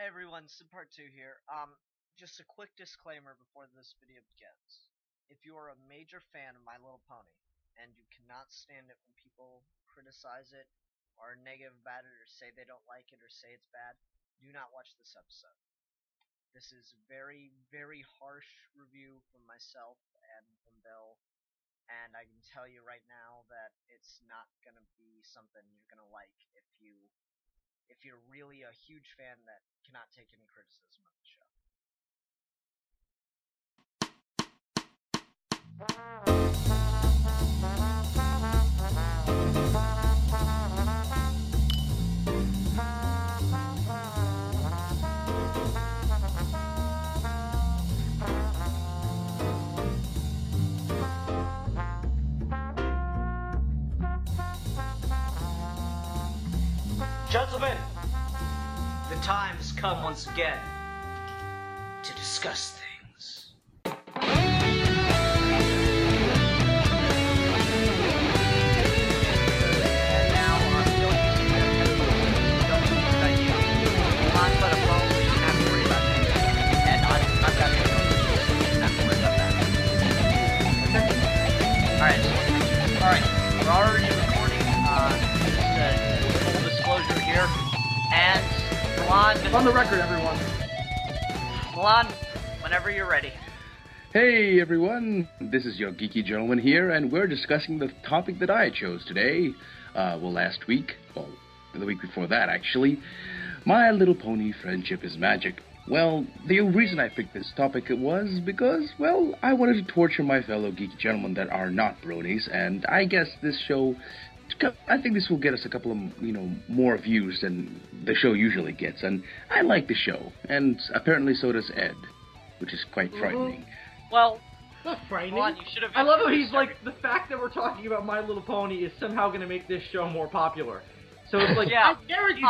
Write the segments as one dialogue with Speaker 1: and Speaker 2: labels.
Speaker 1: Hey everyone, Part 2 here. Just a quick disclaimer before this video begins. If you are a major fan of My Little Pony, and you cannot stand it when people criticize it, or are negative about it, or say they don't like it, or say it's bad, do not watch this episode. This is a very, very harsh review from myself and from Bill, and I can tell you right now that it's not gonna be something you're gonna like if you're really a huge fan that cannot take any criticism of the show.
Speaker 2: Gentlemen, the time has come once again to discuss things.
Speaker 1: And now, Bill, you see that don't use that you not let a phone, you don't have to worry about that. And I've got to have to worry about that. Alright, we're already recording, just full disclosure here. And Milan,
Speaker 3: on the record, everyone.
Speaker 1: Milan, whenever you're ready.
Speaker 4: Hey everyone, this is your Geeky gentleman here, and we're discussing the topic that I chose today. Last week, the week before that actually. My Little Pony Friendship is Magic. Well, the reason I picked this topic was because, well, I wanted to torture my fellow geeky gentlemen that are not bronies, and I guess this show, I think this will get us a couple of, more views than the show usually gets, and I like the show, and apparently so does Ed, which is quite frightening.
Speaker 1: Well,
Speaker 3: Not frightening.
Speaker 1: Milan, you should have.
Speaker 3: I love how he's like, the fact that we're talking about My Little Pony is somehow going to make this show more popular. So it's like,
Speaker 1: Yeah.
Speaker 3: I guarantee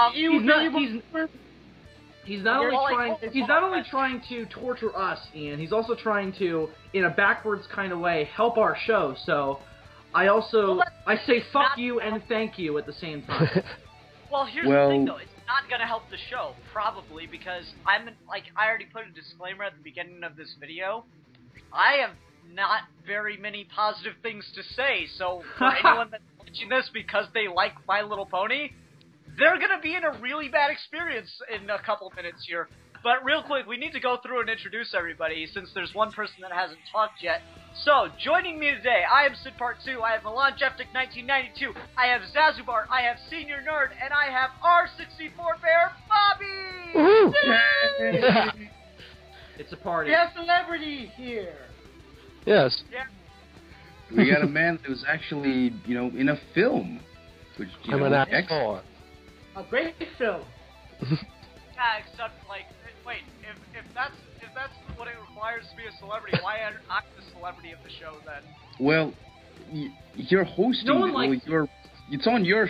Speaker 3: he's not only trying to torture us, Ian, he's also trying to, in a backwards kind of way, help our show. So I say fuck you and thank you at the same time.
Speaker 1: Well, here's the thing, though. It's not going to help the show, probably, because I already put a disclaimer at the beginning of this video. I have not very many positive things to say, so for anyone that's watching this because they like My Little Pony, they're going to be in a really bad experience in a couple minutes here. But real quick, we need to go through and introduce everybody, since there's one person that hasn't talked yet. So, joining me today, I am Part 2, I have Milan Jeftik 1992, I have Zazubar, I have Senior Nerd, and I have R64 Bear Bobby!
Speaker 3: It's a party.
Speaker 5: We have celebrity here.
Speaker 6: Yes.
Speaker 1: Yeah.
Speaker 4: We got a man who's actually, in a film. Which,
Speaker 6: I'm an actor.
Speaker 5: A great film.
Speaker 1: Yeah, except, wait, if that's what it requires to be a celebrity, why aren't I the celebrity of the show then?
Speaker 4: Well, you're hosting.
Speaker 3: No one likes
Speaker 4: it's on your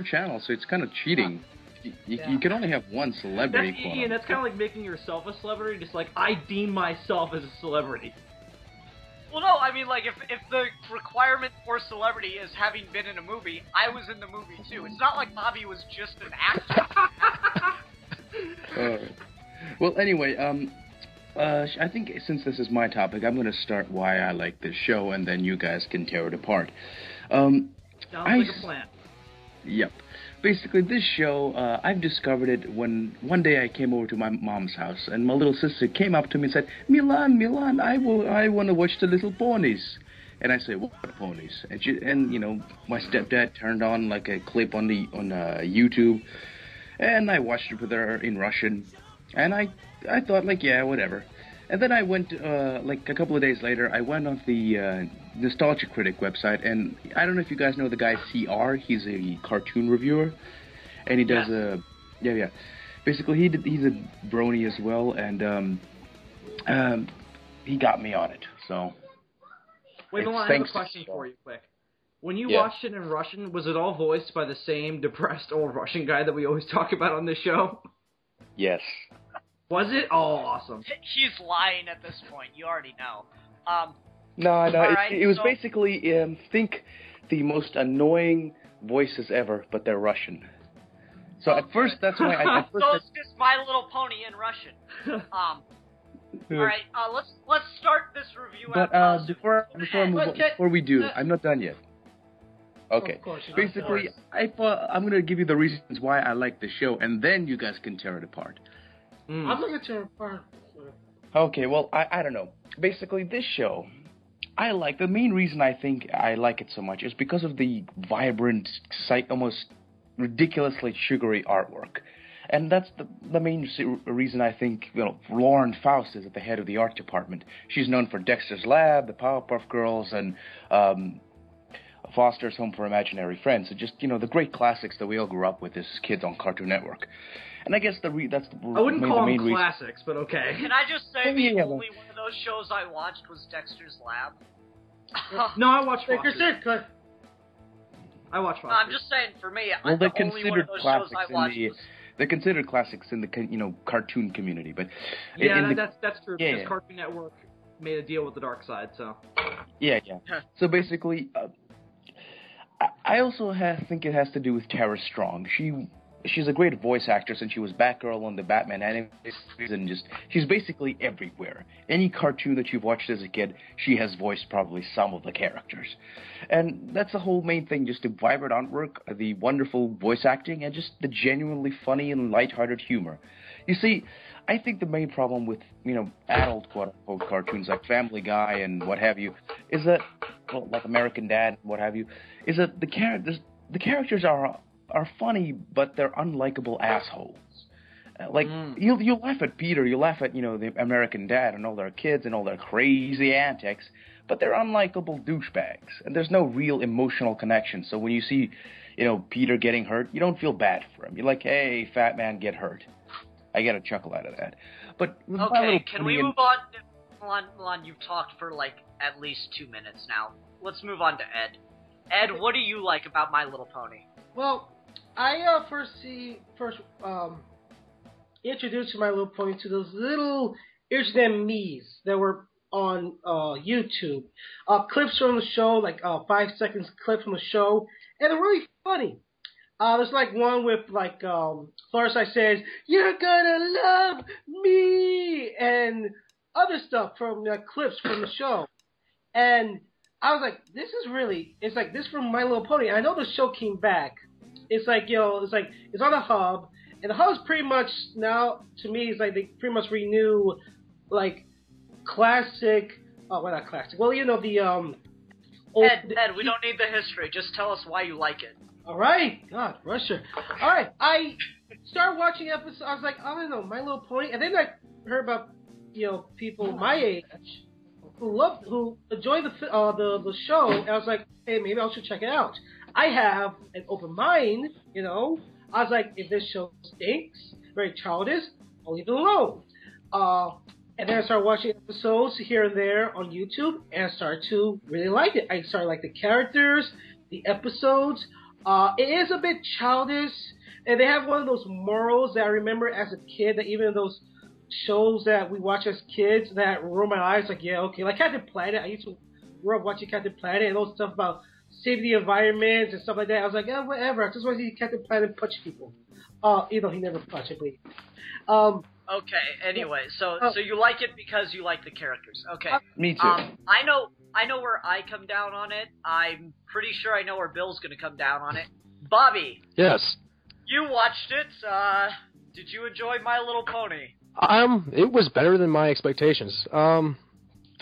Speaker 4: channel, so it's kind of cheating. You can only have one celebrity.
Speaker 3: Ian, that's kind of like making yourself a celebrity. Just like, I deem myself as a celebrity.
Speaker 1: Well, no, I mean, if the requirement for celebrity is having been in a movie, I was in the movie too. It's not like Bobby was just an actor.
Speaker 4: Well, anyway, I think since this is my topic, I'm going to start why I like this show, and then you guys can tear it apart.
Speaker 3: Sounds like a plan.
Speaker 4: Yep. Basically, this show, I've discovered it when one day I came over to my mom's house, and my little sister came up to me and said, Milan, I want to watch the Little Ponies. And I said, what ponies? And my stepdad turned on like a clip on YouTube, and I watched it with her in Russian, and I thought, yeah, whatever. And then I went, a couple of days later, I went on the Nostalgia Critic website, and I don't know if you guys know the guy CR. He's a cartoon reviewer, and he does Basically, he's a brony as well, and he got me on it. So.
Speaker 3: Wait, Milan, I have a question for you, quick. When you watched it in Russian, was it all voiced by the same depressed old Russian guy that we always talk about on this show?
Speaker 4: Yes.
Speaker 3: Was it? Oh, awesome.
Speaker 1: He's lying at this point. You already know.
Speaker 4: No. It was
Speaker 1: so
Speaker 4: basically, think the most annoying voices ever, but they're Russian. So at first, that's why I...
Speaker 1: So it's just My Little Pony in Russian. Alright, let's start this review
Speaker 4: But
Speaker 1: out.
Speaker 4: before we do, I'm not done yet. Okay.
Speaker 5: Of course,
Speaker 4: Basically, I'm going to give you the reasons why I like the show, and then you guys can tear it apart.
Speaker 5: I'm not going to tear it apart.
Speaker 4: Okay, well, I don't know. Basically, this show, the main reason I think I like it so much is because of the vibrant, almost ridiculously sugary artwork. And that's the main reason I think, Lauren Faust is at the head of the art department. She's known for Dexter's Lab, the Powerpuff Girls, and Foster's Home for Imaginary Friends. So just, the great classics that we all grew up with as kids on Cartoon Network. And I guess that's
Speaker 3: I wouldn't call them
Speaker 4: reason.
Speaker 3: classics, but okay.
Speaker 1: Can I just say the only one of those shows I watched was Dexter's Lab?
Speaker 3: No, I watched
Speaker 5: Foster's. I watched
Speaker 3: Foster's.
Speaker 1: I'm just saying, for me,
Speaker 4: well,
Speaker 1: the only one of those shows I watched was...
Speaker 4: They're considered classics in the cartoon community, but
Speaker 3: that's true because Cartoon Network made a deal with the dark side, so
Speaker 4: yeah. So basically, I also think it has to do with Tara Strong. She's a great voice actress, and she was Batgirl on the Batman animated series, and she's basically everywhere. Any cartoon that you've watched as a kid, she has voiced probably some of the characters. And that's the whole main thing, just the vibrant artwork, the wonderful voice acting, and just the genuinely funny and lighthearted humor. You see, I think the main problem with, adult quote-unquote cartoons like Family Guy and what have you, is that, like American Dad and what have you, is that the characters are funny, but they're unlikable assholes. You'll laugh at Peter, you laugh at, the American Dad and all their kids and all their crazy antics, but they're unlikable douchebags, and there's no real emotional connection. So when you see, Peter getting hurt, you don't feel bad for him. You're like, hey, fat man, get hurt. I get a chuckle out of that. But
Speaker 1: okay, can we move on? Milan, you've talked for, at least 2 minutes now. Let's move on to Ed. Ed, what do you like about My Little Pony?
Speaker 5: Well, I first introduced My Little Pony to those little Irritating Me's that were on YouTube. Clips from the show, 5 seconds clip from the show, and they're really funny. There's one with Florida says, "You're gonna love me," and other stuff from clips from the show. And I was like, it's this from My Little Pony. I know the show came back. It's it's on the Hub, and the Hub's pretty much now, to me, it's they pretty much renew, classic, well, not classic, well, the, old...
Speaker 1: Ed, we don't need the history, just tell us why you like it.
Speaker 5: Alright, God, Russia. Alright, I started watching episodes, I was like, I don't know, My Little Pony, and then I heard about, people my age, who enjoy the show, and I was like, hey, maybe I should check it out. I have an open mind, I was like, if this show stinks, very childish, I'll leave it alone. And then I started watching episodes here and there on YouTube, and I started to really like it. I started to like the characters, the episodes. It is a bit childish, and they have one of those morals that I remember as a kid, that even those shows that we watch as kids that roll my eyes, like Captain Planet. I used to grow up watching Captain Planet and all stuff about save the environment and stuff like that. I was like, whatever. I just want to see Captain Planet punch people. Even though he never punched, I believe.
Speaker 1: Okay. Anyway, so you like it because you like the characters. Okay.
Speaker 4: Me too.
Speaker 1: I know where I come down on it. I'm pretty sure I know where Bill's gonna come down on it. Bobby.
Speaker 6: Yes.
Speaker 1: You watched it. Did you enjoy My Little Pony?
Speaker 6: It was better than my expectations. Do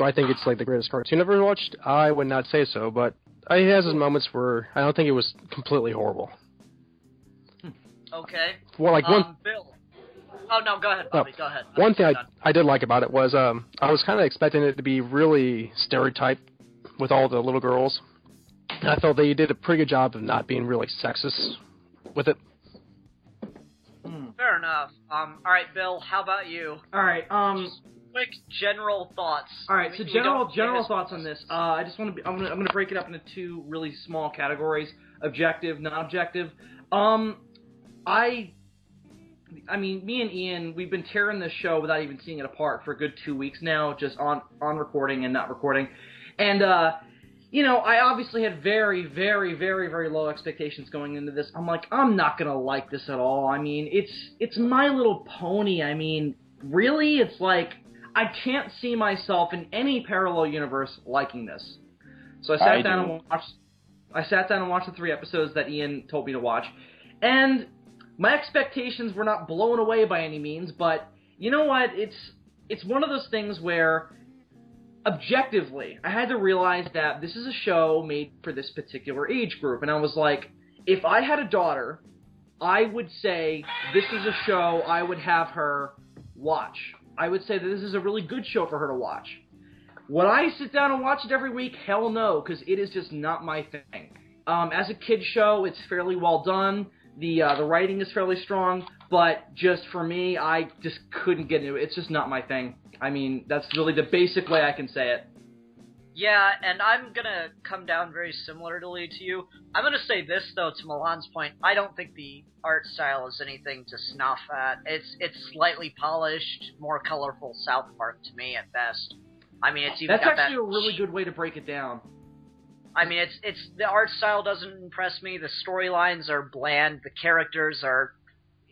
Speaker 6: I think it's the greatest cartoon I've ever watched? I would not say so, but it has its moments where I don't think it was completely horrible.
Speaker 1: Okay.
Speaker 6: Well,
Speaker 1: Bill. Oh no, go ahead, Bobby. Go ahead.
Speaker 6: One thing I did like about it was I was kind of expecting it to be really stereotyped with all the little girls. And I felt they did a pretty good job of not being really sexist with it.
Speaker 1: Fair enough. All right, Bill. How about you?
Speaker 3: All right.
Speaker 1: Just quick general thoughts.
Speaker 3: All right. So general thoughts on this. I just want to. I'm gonna break it up into 2 really small categories: objective, non-objective. I mean, me and Ian, we've been tearing this show without even seeing it apart for a good 2 weeks now, just on recording and not recording. And you know, I obviously had very, very, very, very low expectations going into this. I'm like, I'm not gonna like this at all. I mean, it's My Little Pony. I mean, really? It's like, I can't see myself in any parallel universe liking this. So I sat down and watched the 3 episodes that Ian told me to watch, and my expectations were not blown away by any means, but you know what? It's one of those things where, objectively, I had to realize that this is a show made for this particular age group, and I was like, if I had a daughter, I would say this is a show I would have her watch. I would say that this is a really good show for her to watch. Would I sit down and watch it every week? Hell no, because it is just not my thing. As a kid's show, it's fairly well done. The writing is fairly strong, but just for me, I just couldn't get into it. It's just not my thing. I mean, that's really the basic way I can say it.
Speaker 1: Yeah, and I'm gonna come down very similarly to you. I'm gonna say this, though, to Milan's point. I don't think the art style is anything to snuff at. It's slightly polished, more colorful South Park to me at best. I mean, it's even
Speaker 3: That's
Speaker 1: got
Speaker 3: actually
Speaker 1: that...
Speaker 3: a really good way to break it down.
Speaker 1: I mean, it's the art style doesn't impress me. The storylines are bland. The characters are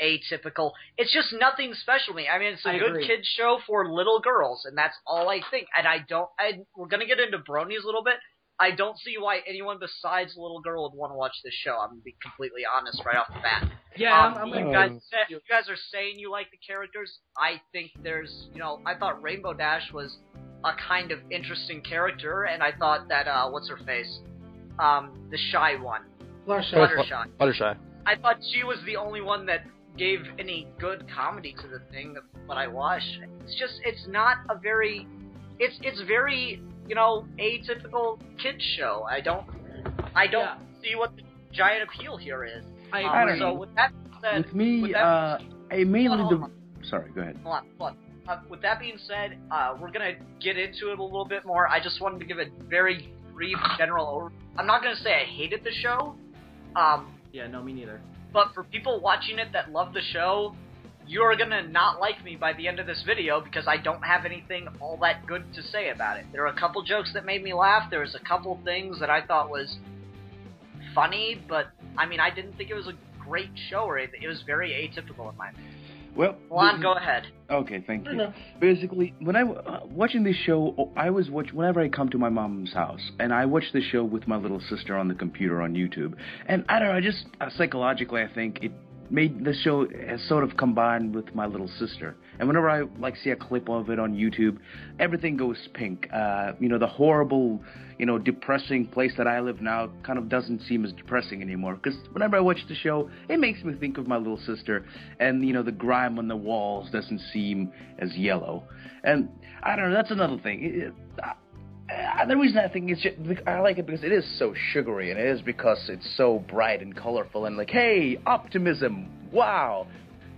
Speaker 1: atypical. It's just nothing special to me. I mean, it's a good kids show for little girls, and that's all I think. And we're gonna get into bronies a little bit. I don't see why anyone besides a little girl would want to watch this show. I'm gonna be completely honest right off the bat.
Speaker 3: Yeah,
Speaker 1: you guys are saying you like the characters. I think there's, I thought Rainbow Dash was a kind of interesting character, and I thought that, what's her face? The shy one.
Speaker 6: Fluttershy.
Speaker 1: I thought she was the only one that gave any good comedy to the thing that I watched. It's not a very, it's very, atypical kids show. I don't see what the giant appeal here is.
Speaker 3: I don't know.
Speaker 1: So with that said,
Speaker 4: with me, Sorry, go ahead.
Speaker 1: Hold on. With that being said, we're going to get into it a little bit more. I just wanted to give a very brief general overview. I'm not going to say I hated the show.
Speaker 3: Yeah, no, me neither.
Speaker 1: But for people watching it that love the show, you're going to not like me by the end of this video because I don't have anything all that good to say about it. There are a couple jokes that made me laugh. There was a couple things that I thought was funny, but, I mean, I didn't think it was a great show or anything. It was very atypical in my opinion.
Speaker 4: Well,
Speaker 1: Juan, go ahead.
Speaker 4: Okay, thank you. Basically, when I watching this show, whenever I come to my mom's house, and I watch the show with my little sister on the computer on YouTube, and I don't know, just psychologically, I think it made the show as sort of combined with my little sister. And whenever I see a clip of it on YouTube, everything goes pink. The horrible, depressing place that I live now kind of doesn't seem as depressing anymore. Because whenever I watch the show, it makes me think of my little sister. And, the grime on the walls doesn't seem as yellow. And I don't know, that's another thing. The reason I think I like it because it is so sugary, and it is because it's so bright and colorful, and like, hey, optimism, wow,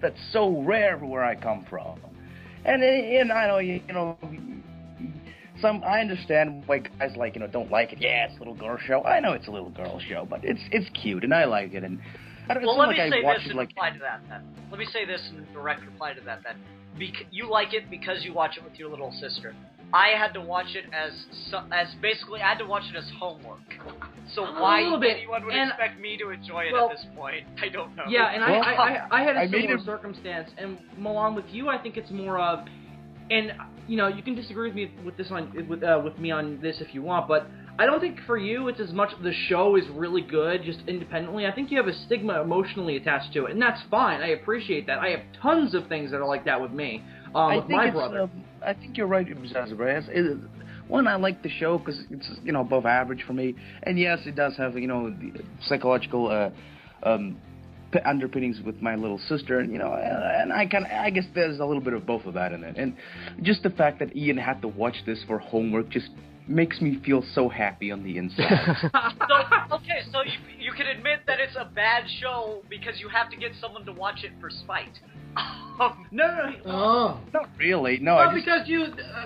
Speaker 4: that's so rare where I come from. And I know, I understand why guys don't like it. Yeah, it's a little girl show. I know it's a little girl show, but it's cute, and I like it. And I don't.
Speaker 1: Well, let me say this in reply to that. Then let me say this in direct reply to that. Then you like it because you watch it with your little sister. I had to watch it as basically I had to watch it as homework. So why anyone would expect me to enjoy it at this point, I don't know.
Speaker 3: Yeah, and I had a similar circumstance, and Milan, with you, I think it's more of, and you can disagree with me with this with me on this if you want, but I don't think for you it's as much the show is really good just independently. I think you have a stigma emotionally attached to it, and that's fine. I appreciate that. I have tons of things that are like that with me, with my brother.
Speaker 4: I think you're right, One, I like the show because it's above average for me, and yes, it does have the psychological underpinnings with my little sister, and and I guess there's a little bit of both of that in it, and just the fact that Ian had to watch this for homework just makes me feel so happy on the inside.
Speaker 1: So you can admit that it's a bad show because you have to get someone to watch it for spite.
Speaker 5: No.
Speaker 4: Not really. No,
Speaker 5: well, because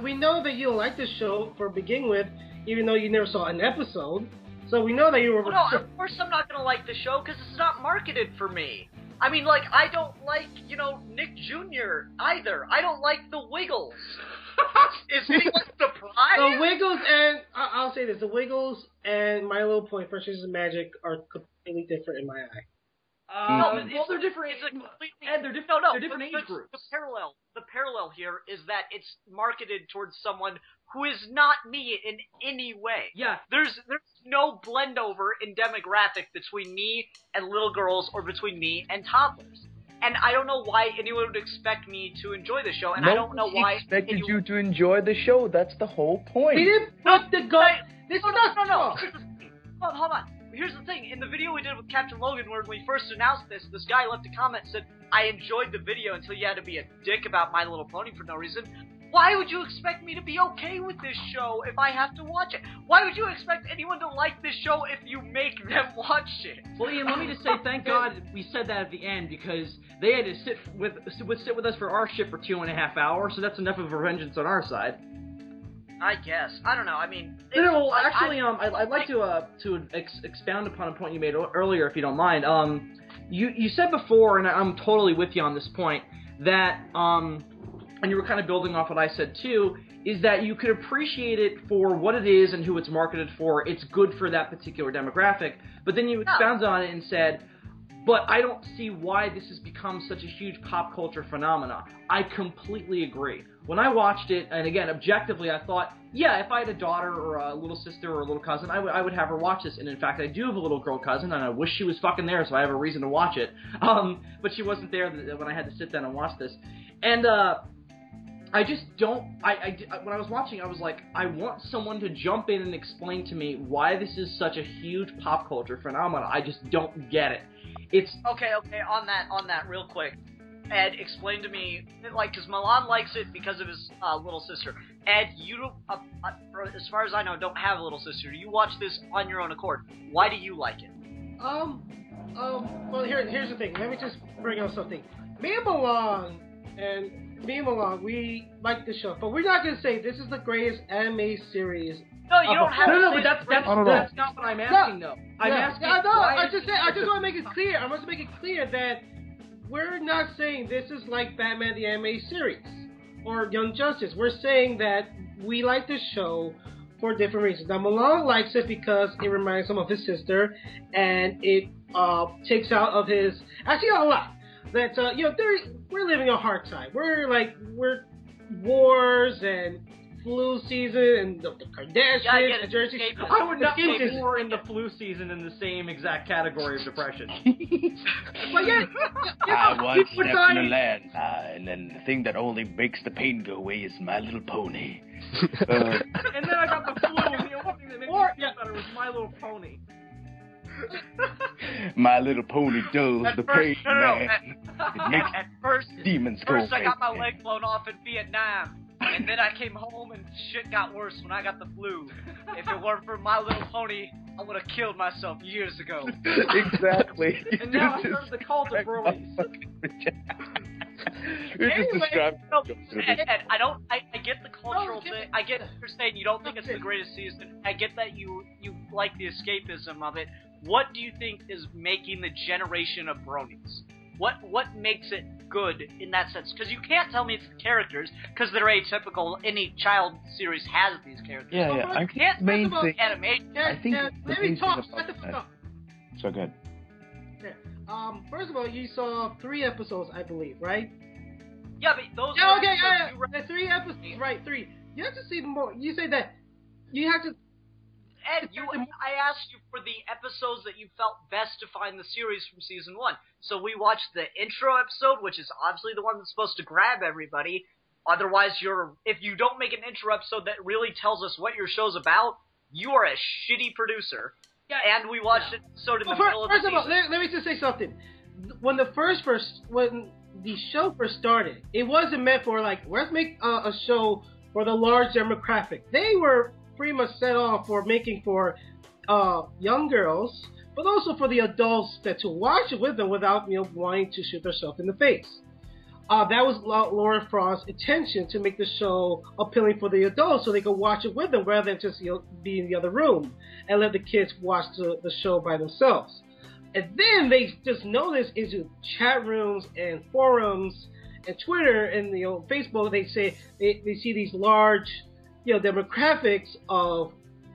Speaker 5: we know that you like the show for begin with, even though you never saw an episode. So we know that you were.
Speaker 1: Well, no, of course I'm not gonna like the show because it's not marketed for me. I mean, I don't like Nick Jr. either. I don't like the Wiggles. Is anyone surprised?
Speaker 5: The Wiggles and I'll say this: the Wiggles and My Little Pony: First Chances of Magic are completely different in my eye.
Speaker 3: Well, they're different. Ed, they're different.
Speaker 1: No,
Speaker 3: they're different age groups.
Speaker 1: The parallel here is that it's marketed towards someone who is not me in any way.
Speaker 3: Yeah.
Speaker 1: There's no blend over in demographic between me and little girls or between me and toddlers. And I don't know why anyone would expect me to enjoy the show, and I don't know why.
Speaker 4: Nobody expected you to enjoy the show. That's the whole point.
Speaker 5: We didn't put the go.
Speaker 1: No. Hold on. Here's the thing. In the video we did with Captain Logan, when we first announced this guy left a comment and said, I enjoyed the video until you had to be a dick about My Little Pony for no reason. Why would you expect me to be okay with this show if I have to watch it? Why would you expect anyone to like this show if you make them watch it?
Speaker 3: Well, Ian, let me just say thank God we said that at the end, because they had to sit with us for our shit for 2.5 hours, so that's enough of a vengeance on our side.
Speaker 1: I guess. I don't know. I mean...
Speaker 3: No, actually, I'd like to expound upon a point you made earlier, if you don't mind. You said before, and I'm totally with you on this point, that, and you were kind of building off what I said too, is that you could appreciate it for what it is and who it's marketed for. It's good for that particular demographic. But then you expounded on it and said, but I don't see why this has become such a huge pop culture phenomena. I completely agree. When I watched it, and again, objectively, I thought, yeah, if I had a daughter or a little sister or a little cousin, I would have her watch this. And in fact, I do have a little girl cousin, and I wish she was fucking there so I have a reason to watch it. But she wasn't there when I had to sit down and watch this. And I just don't, when I was watching, I was like, I want someone to jump in and explain to me why this is such a huge pop culture phenomenon. I just don't get it. It's... Okay,
Speaker 1: on that, real quick. Ed, explain to me, like, because Milan likes it because of his little sister. Ed, you, as far as I know, don't have a little sister. You watch this on your own accord. Why do you like it?
Speaker 5: Well, here's the thing. Let me just bring up something. Me and Milan, we like the show, but we're not going to say this is the greatest anime series.
Speaker 1: No, you don't have to.
Speaker 3: No, but that's not what I'm asking, though. I'm asking.
Speaker 5: I just want to make it clear. I want to make it clear that we're not saying this is like Batman the Anime Series or Young Justice. We're saying that we like the show for different reasons. Now, Milan likes it because it reminds him of his sister, and it takes out of his... Actually, a lot. That, we're living a hard time. We're wars and flu season and the Kardashians, the Jersey...
Speaker 3: I would not put war in the flu season in the same exact category of depression.
Speaker 5: But yeah,
Speaker 4: I once stepped in a landmine, and the thing that only makes the pain go away is My Little Pony.
Speaker 3: And then I got the flu, and the only thing that made me feel better was My Little Pony.
Speaker 4: My Little Pony dulls the pain, man. It makes demons go away.
Speaker 1: First I got my leg blown off in Vietnam. And then I came home and shit got worse when I got the flu. If it weren't for My Little Pony, I would have killed myself years ago.
Speaker 4: Exactly.
Speaker 3: And now I heard the cult of Broly's.
Speaker 1: Ed, I get the cultural thing. I get you're saying you don't think it's the greatest season. I get that you like the escapism of it. What do you think is making the generation of bronies? What makes it good in that sense? Because you can't tell me it's the characters, because they're atypical. Any child series has these characters.
Speaker 4: Yeah.
Speaker 1: I can't
Speaker 4: main
Speaker 1: talk
Speaker 4: thing,
Speaker 1: about animation.
Speaker 4: I think
Speaker 5: let me talk. Shut the fuck up.
Speaker 4: So good.
Speaker 5: Yeah. First of all, you saw 3 episodes, I believe, right?
Speaker 1: Yeah, but those.
Speaker 5: Yeah, okay, yeah. The 3 episodes, right? 3. You have to see them more. You say that you have to.
Speaker 1: Ed, I asked you for the episodes that you felt best define the series from season 1. So we watched the intro episode, which is obviously the one that's supposed to grab everybody. Otherwise, if you don't make an intro episode that really tells us what your show's about, you are a shitty producer. Yeah, and we watched an episode in the middle of the season.
Speaker 5: First of all, let me just say something. When the when the show first started, it wasn't meant for let's make a show for the large demographic. They were pretty much set off for making for young girls, but also for the adults to watch it with them without wanting to shoot themselves in the face. That was Laura Frost's intention, to make the show appealing for the adults so they could watch it with them rather than just be in the other room and let the kids watch the show by themselves. And then they just noticed into chat rooms and forums and Twitter and Facebook, they say they see these large demographics of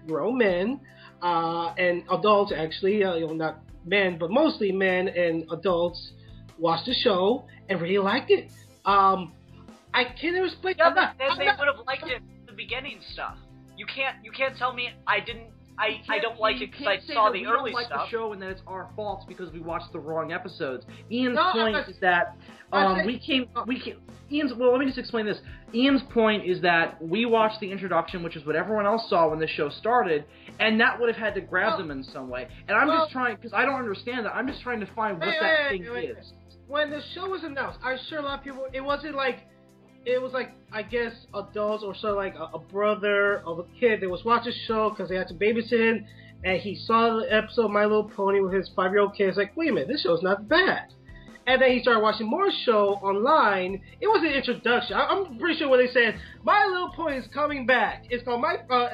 Speaker 5: grown men and adults actually, not men but mostly men and adults watch the show and really liked it. I can't explain.
Speaker 1: Yeah, but they would have liked it from the beginning stuff. You can't tell me I didn't. I don't like it because I saw the early stuff.
Speaker 3: We don't like the show and then it's our fault because we watched the wrong episodes. Ian's point is that let me just explain this. Ian's point is that we watched the introduction, which is what everyone else saw when the show started, and that would have had to grab them in some way. And I'm just trying, because I don't understand that, I'm just trying to find what that thing is.
Speaker 5: When the show was announced, I'm sure a lot of people, it was like, I guess, adults or sort of like a brother of a kid that was watching the show because they had to babysit him, and he saw the episode of My Little Pony with his 5-year-old kid. It's like, wait a minute, this show's not bad. And then he started watching more show online. It was an introduction. I'm pretty sure when they said, My Little Pony is coming back. It's called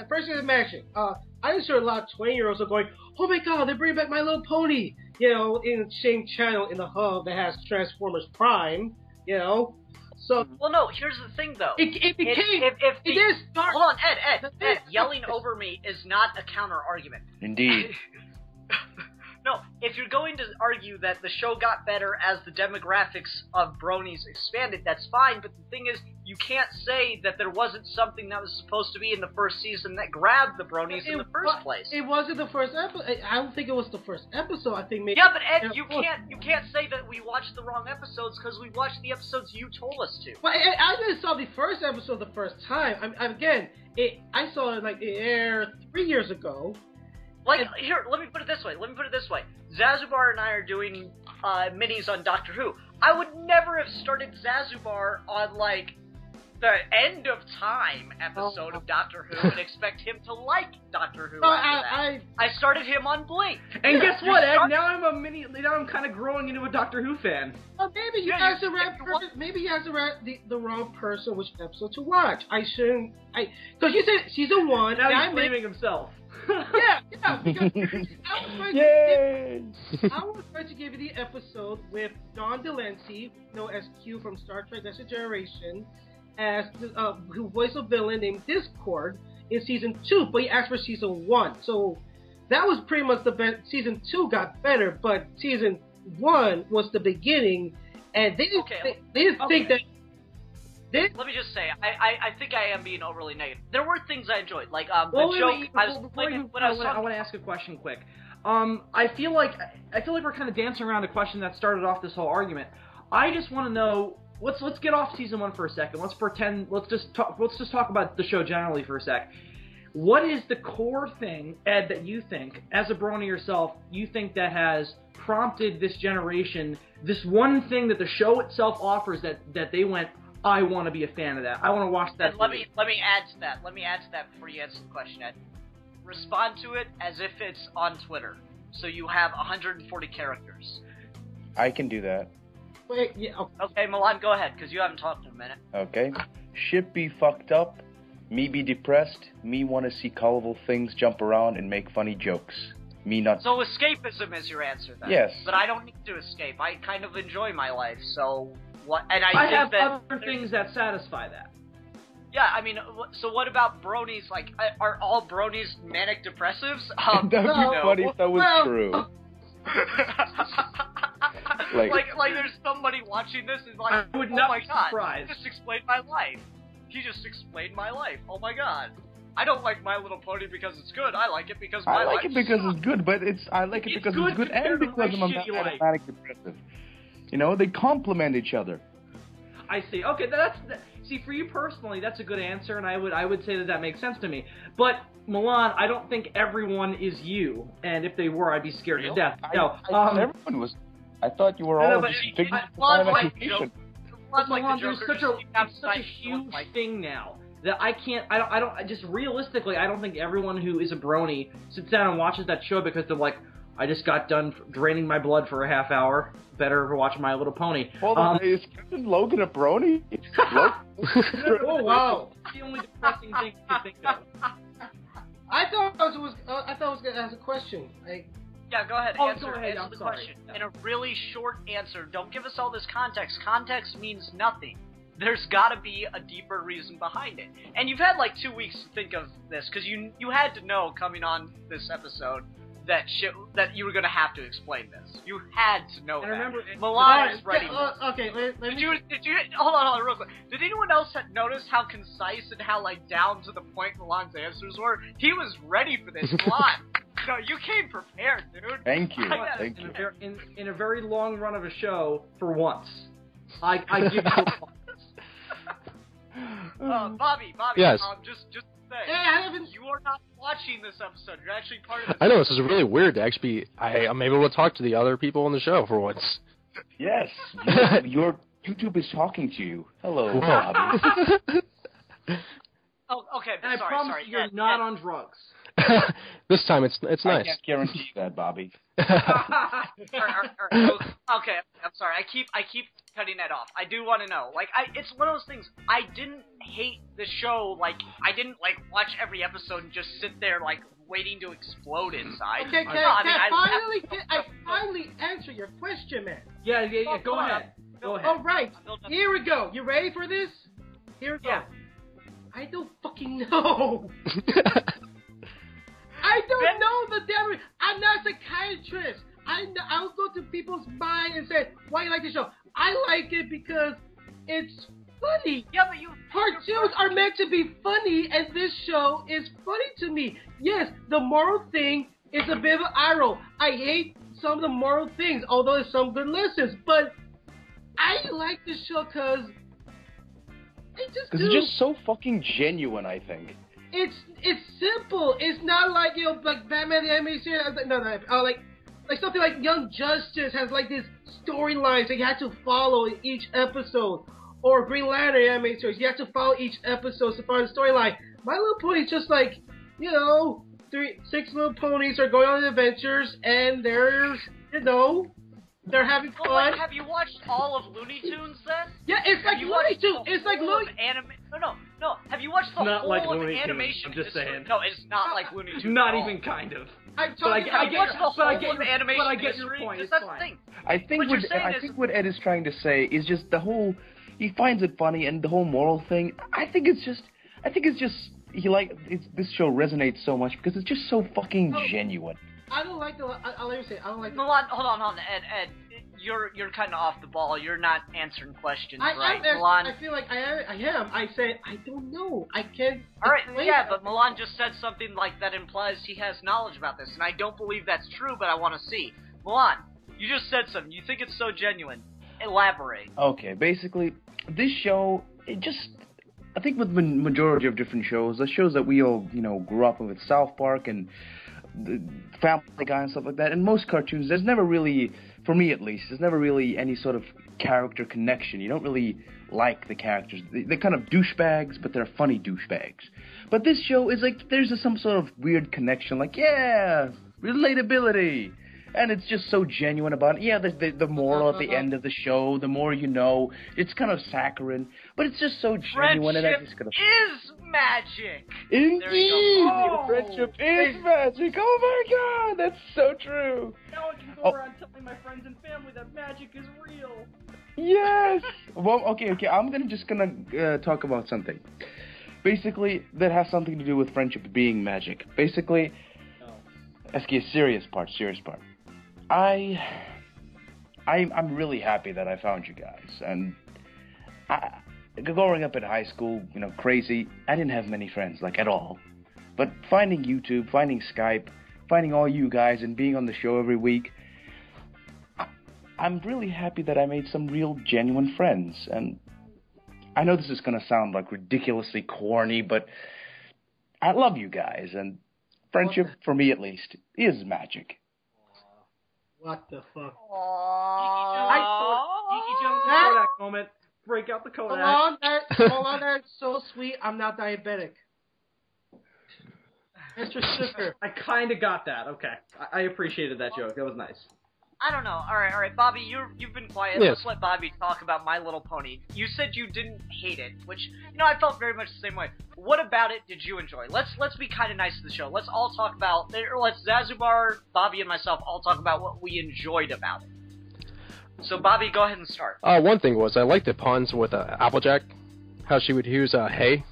Speaker 5: First Imagine. I'm sure a lot of 20-year-olds are going, oh my god, they're bringing back My Little Pony. In the same channel in the hub that has Transformers Prime, So,
Speaker 1: well, no. Here's the thing, though. Hold on, Ed. Yelling over me is not a counter argument.
Speaker 4: Indeed.
Speaker 1: No, if you're going to argue that the show got better as the demographics of bronies expanded, that's fine. But the thing is, you can't say that there wasn't something that was supposed to be in the first season that grabbed the bronies in the first place.
Speaker 5: It wasn't the first episode. I don't think it was the first episode. I think maybe.
Speaker 1: Yeah, but Ed, you can't say that we watched the wrong episodes because we watched the episodes you told us to.
Speaker 5: But I didn't saw the first episode the first time. I saw it like it aired 3 years ago.
Speaker 1: Here, let me put it this way. Zazubar and I are doing minis on Doctor Who. I would never have started Zazubar on, the End of Time episode of Doctor Who and expect him to like Doctor Who after that. I started him on Blink.
Speaker 3: And guess what, Ed? Now I'm kind of growing into a Doctor Who fan.
Speaker 5: Well, maybe you asked the wrong person which episode to watch. Because you said season 1.
Speaker 3: Now he's blaming himself.
Speaker 5: Yeah, because I was going to give you the episode with Don Delancey, as Q from Star Trek Next Generation, as who voiced a villain named Discord in season 2, but he asked for season 1. So that was pretty much the best. Season 2 got better, but season 1 was the beginning, and they didn't think that.
Speaker 1: Let me just say, I think I am being overly negative. There were things I enjoyed, like the joke. I want
Speaker 3: to ask a question quick. I feel like we're kind of dancing around a question that started off this whole argument. I just want to know. Let's get off season 1 for a second. Let's just talk about the show generally for a sec. What is the core thing, Ed, that you think, as a brony yourself, you think that has prompted this generation? This one thing that the show itself offers that they went, I want to be a fan of that. I want to watch that.
Speaker 1: And let me add to that. Let me add to that before you answer the question, Ed. Respond to it as if it's on Twitter. So you have 140 characters.
Speaker 4: I can do that.
Speaker 5: Wait, yeah.
Speaker 1: Okay, Milan, go ahead, because you haven't talked in a minute.
Speaker 4: Okay. Ship be fucked up. Me be depressed. Me want to see colorful things jump around and make funny jokes. Me not.
Speaker 1: So escapism is your answer, then?
Speaker 4: Yes.
Speaker 1: But I don't need to escape. I kind of enjoy my life, so... And
Speaker 3: I have other things that satisfy that.
Speaker 1: Yeah, I mean, so what about bronies? Like, are all bronies manic depressives?
Speaker 4: That would be funny if that was true.
Speaker 1: like there's somebody watching this and like,
Speaker 3: I would not be
Speaker 1: God,
Speaker 3: surprised.
Speaker 1: He just explained my life. He just explained my life. Oh my God. I don't like My Little Pony because it's good. I like it because my life.
Speaker 4: I like it because it's good, but I like it because it's good and because I'm a manic depressive. They complement each other.
Speaker 3: I see. Okay, see, for you personally, that's a good answer, and I would say that makes sense to me. But Milan, I don't think everyone is you, and if they were, I'd be scared to death. No,
Speaker 4: everyone was. I thought you were all just figuring
Speaker 3: Milan, there's such a huge thing now that I don't. Just realistically, I don't think everyone who is a brony sits down and watches that show because they're like, I just got done draining my blood for a half hour. Better watch My Little Pony.
Speaker 4: Hold on, is Captain Logan a brony?
Speaker 5: Oh wow!
Speaker 3: That's the only depressing thing to think of.
Speaker 5: I thought it was going to ask a question.
Speaker 1: Yeah, go ahead.
Speaker 3: Oh,
Speaker 1: answer
Speaker 3: go ahead.
Speaker 1: answer
Speaker 3: I'm
Speaker 1: the
Speaker 3: sorry.
Speaker 1: question in a really short answer. Don't give us all this context. Context means nothing. There's got to be a deeper reason behind it. And you've had like 2 weeks to think of this because you had to know coming on this episode that you were going to have to explain this. You had to know
Speaker 3: And
Speaker 1: that.
Speaker 3: remember,
Speaker 1: Milan is ready.
Speaker 5: Okay, let
Speaker 1: Did
Speaker 5: me...
Speaker 1: you hold on real quick? Did anyone else notice how concise and how like down to the point Milan's answers were? He was ready for this. Milan, no, you came prepared, dude.
Speaker 4: Thank you.
Speaker 1: Thank
Speaker 4: you.
Speaker 3: in a very long run of a show, for once, I give you applause.
Speaker 1: Bobby,
Speaker 6: Yes.
Speaker 1: Just say,
Speaker 5: Hey, I haven't...
Speaker 1: you are not watching this episode. You're actually part of this.
Speaker 6: I know this is really weird to actually be. I'm able to talk to the other people on the show for once.
Speaker 4: Yes, your YouTube is talking to you. Hello, Bobby.
Speaker 1: Oh, okay.
Speaker 3: And I
Speaker 1: sorry,
Speaker 3: promise
Speaker 1: sorry.
Speaker 3: you're
Speaker 1: Ed,
Speaker 3: not
Speaker 1: Ed.
Speaker 3: on drugs.
Speaker 6: This time it's
Speaker 4: I
Speaker 6: nice.
Speaker 4: can't guarantee that, Bobby.
Speaker 1: Okay, I'm sorry. I keep cutting that off. I do want to know. Like, it's one of those things. I didn't hate the show. Like, I didn't like watch every episode and just sit there like waiting to explode inside.
Speaker 5: Okay, I finally answer your question, man.
Speaker 3: Yeah,
Speaker 1: Oh,
Speaker 3: go ahead. Go ahead.
Speaker 5: All right, here we go. You ready for this? Here we go.
Speaker 1: Yeah.
Speaker 5: I don't fucking know. I don't know the damn. I'm not a psychiatrist. I'll go to people's mind and say, "Why you like the show?" I like it because it's funny.
Speaker 1: Yeah, but
Speaker 5: Cartoons are meant to be funny, and this show is funny to me. Yes, the moral thing is a bit of an eye roll. I hate some of the moral things, although there's some good lessons. But I like the show because
Speaker 4: Because it's just so fucking genuine, I think.
Speaker 5: It's simple. It's not like, you know, like Batman the Animated Series. No, like something like Young Justice has like these storylines that you have to follow in each episode, or Green Lantern Animated Series. You have to follow each episode to follow the storyline. My Little Pony is just like, you know, 6 little ponies are going on adventures, and they're having fun.
Speaker 1: Well, like, have you watched all of Looney Tunes then?
Speaker 5: Yeah, it's like Looney Tunes. It's like Looney.
Speaker 1: No. Have you watched the
Speaker 3: Not
Speaker 1: whole
Speaker 3: like
Speaker 1: of
Speaker 3: Looney Tunes,
Speaker 1: animation?
Speaker 3: I'm just saying.
Speaker 1: No, it's not like Looney Tunes.
Speaker 3: Not
Speaker 1: at all.
Speaker 3: even kind of.
Speaker 5: I'm
Speaker 3: But I
Speaker 5: talking
Speaker 3: get- I
Speaker 1: Have you
Speaker 3: get-
Speaker 1: watched the whole
Speaker 3: but I
Speaker 1: of
Speaker 3: get your-
Speaker 1: animation
Speaker 3: but I get your
Speaker 1: history?
Speaker 3: point,
Speaker 1: Because
Speaker 3: it's
Speaker 1: that's the
Speaker 3: fine.
Speaker 1: thing.
Speaker 4: I think
Speaker 1: What you're saying is-
Speaker 4: what Ed is trying to say is just the whole. He finds it funny, and the whole moral thing. I think it's just. This show resonates so much because it's just so fucking genuine.
Speaker 5: I don't like the. I'll let you say. I don't like.
Speaker 1: Milan, hold on, Ed, you're kind of off the ball. You're not answering questions, right?
Speaker 5: I feel like I am. I said I don't know. I can't.
Speaker 1: All right,
Speaker 5: explain
Speaker 1: yeah,
Speaker 5: it.
Speaker 1: but Milan just said something like that implies he has knowledge about this, and I don't believe that's true, but I want to see. Milan, you just said something. You think it's so genuine. Elaborate.
Speaker 4: Okay, basically, this show, I think with the majority of different shows, the shows that we all, grew up with South Park and the Family Guy and stuff like that, and most cartoons, there's never really, for me at least, there's never really any sort of character connection. You don't really like the characters. They're kind of douchebags, but they're funny douchebags. But this show is like, there's some sort of weird connection, like, yeah, relatability. And it's just so genuine about it. Yeah, the moral at the end of the show, the more you know, it's kind of saccharine, but it's just so genuine.
Speaker 1: Friendship
Speaker 4: and I just gotta...
Speaker 1: is magic!
Speaker 4: Indeed!
Speaker 1: There you go.
Speaker 3: Oh.
Speaker 4: Friendship is magic! Oh my god, that's so true!
Speaker 3: Now I can go around telling my friends and family that magic is real.
Speaker 4: Yes! Well, okay, I'm just gonna talk about something. Basically, that has something to do with friendship being magic. Basically, a serious part. I'm really happy that I found you guys, and growing up in high school, crazy, I didn't have many friends, like, at all. But finding YouTube, finding Skype, finding all you guys, and being on the show every week, I'm really happy that I made some real, genuine friends, and I know this is gonna sound, like, ridiculously corny, but I love you guys, and friendship, for me at least, is magic.
Speaker 5: What the fuck?
Speaker 3: Geeky Jones, Kodak moment. Break out the Kodak.
Speaker 5: Hold on, that's so sweet. I'm not diabetic. Mr. Sugar.
Speaker 3: I kind of got that. Okay, I appreciated that joke. That was nice.
Speaker 1: I don't know. All right, Bobby, you've been quiet.
Speaker 6: Yes.
Speaker 1: Let's let Bobby talk about My Little Pony. You said you didn't hate it, which I felt very much the same way. What about it did you enjoy? Let's be kind of nice to the show. Let's all talk about. Let's Zazubar, Bobby, and myself all talk about what we enjoyed about it. So Bobby, go ahead and start.
Speaker 6: One thing was I liked the puns with Applejack, how she would use hey.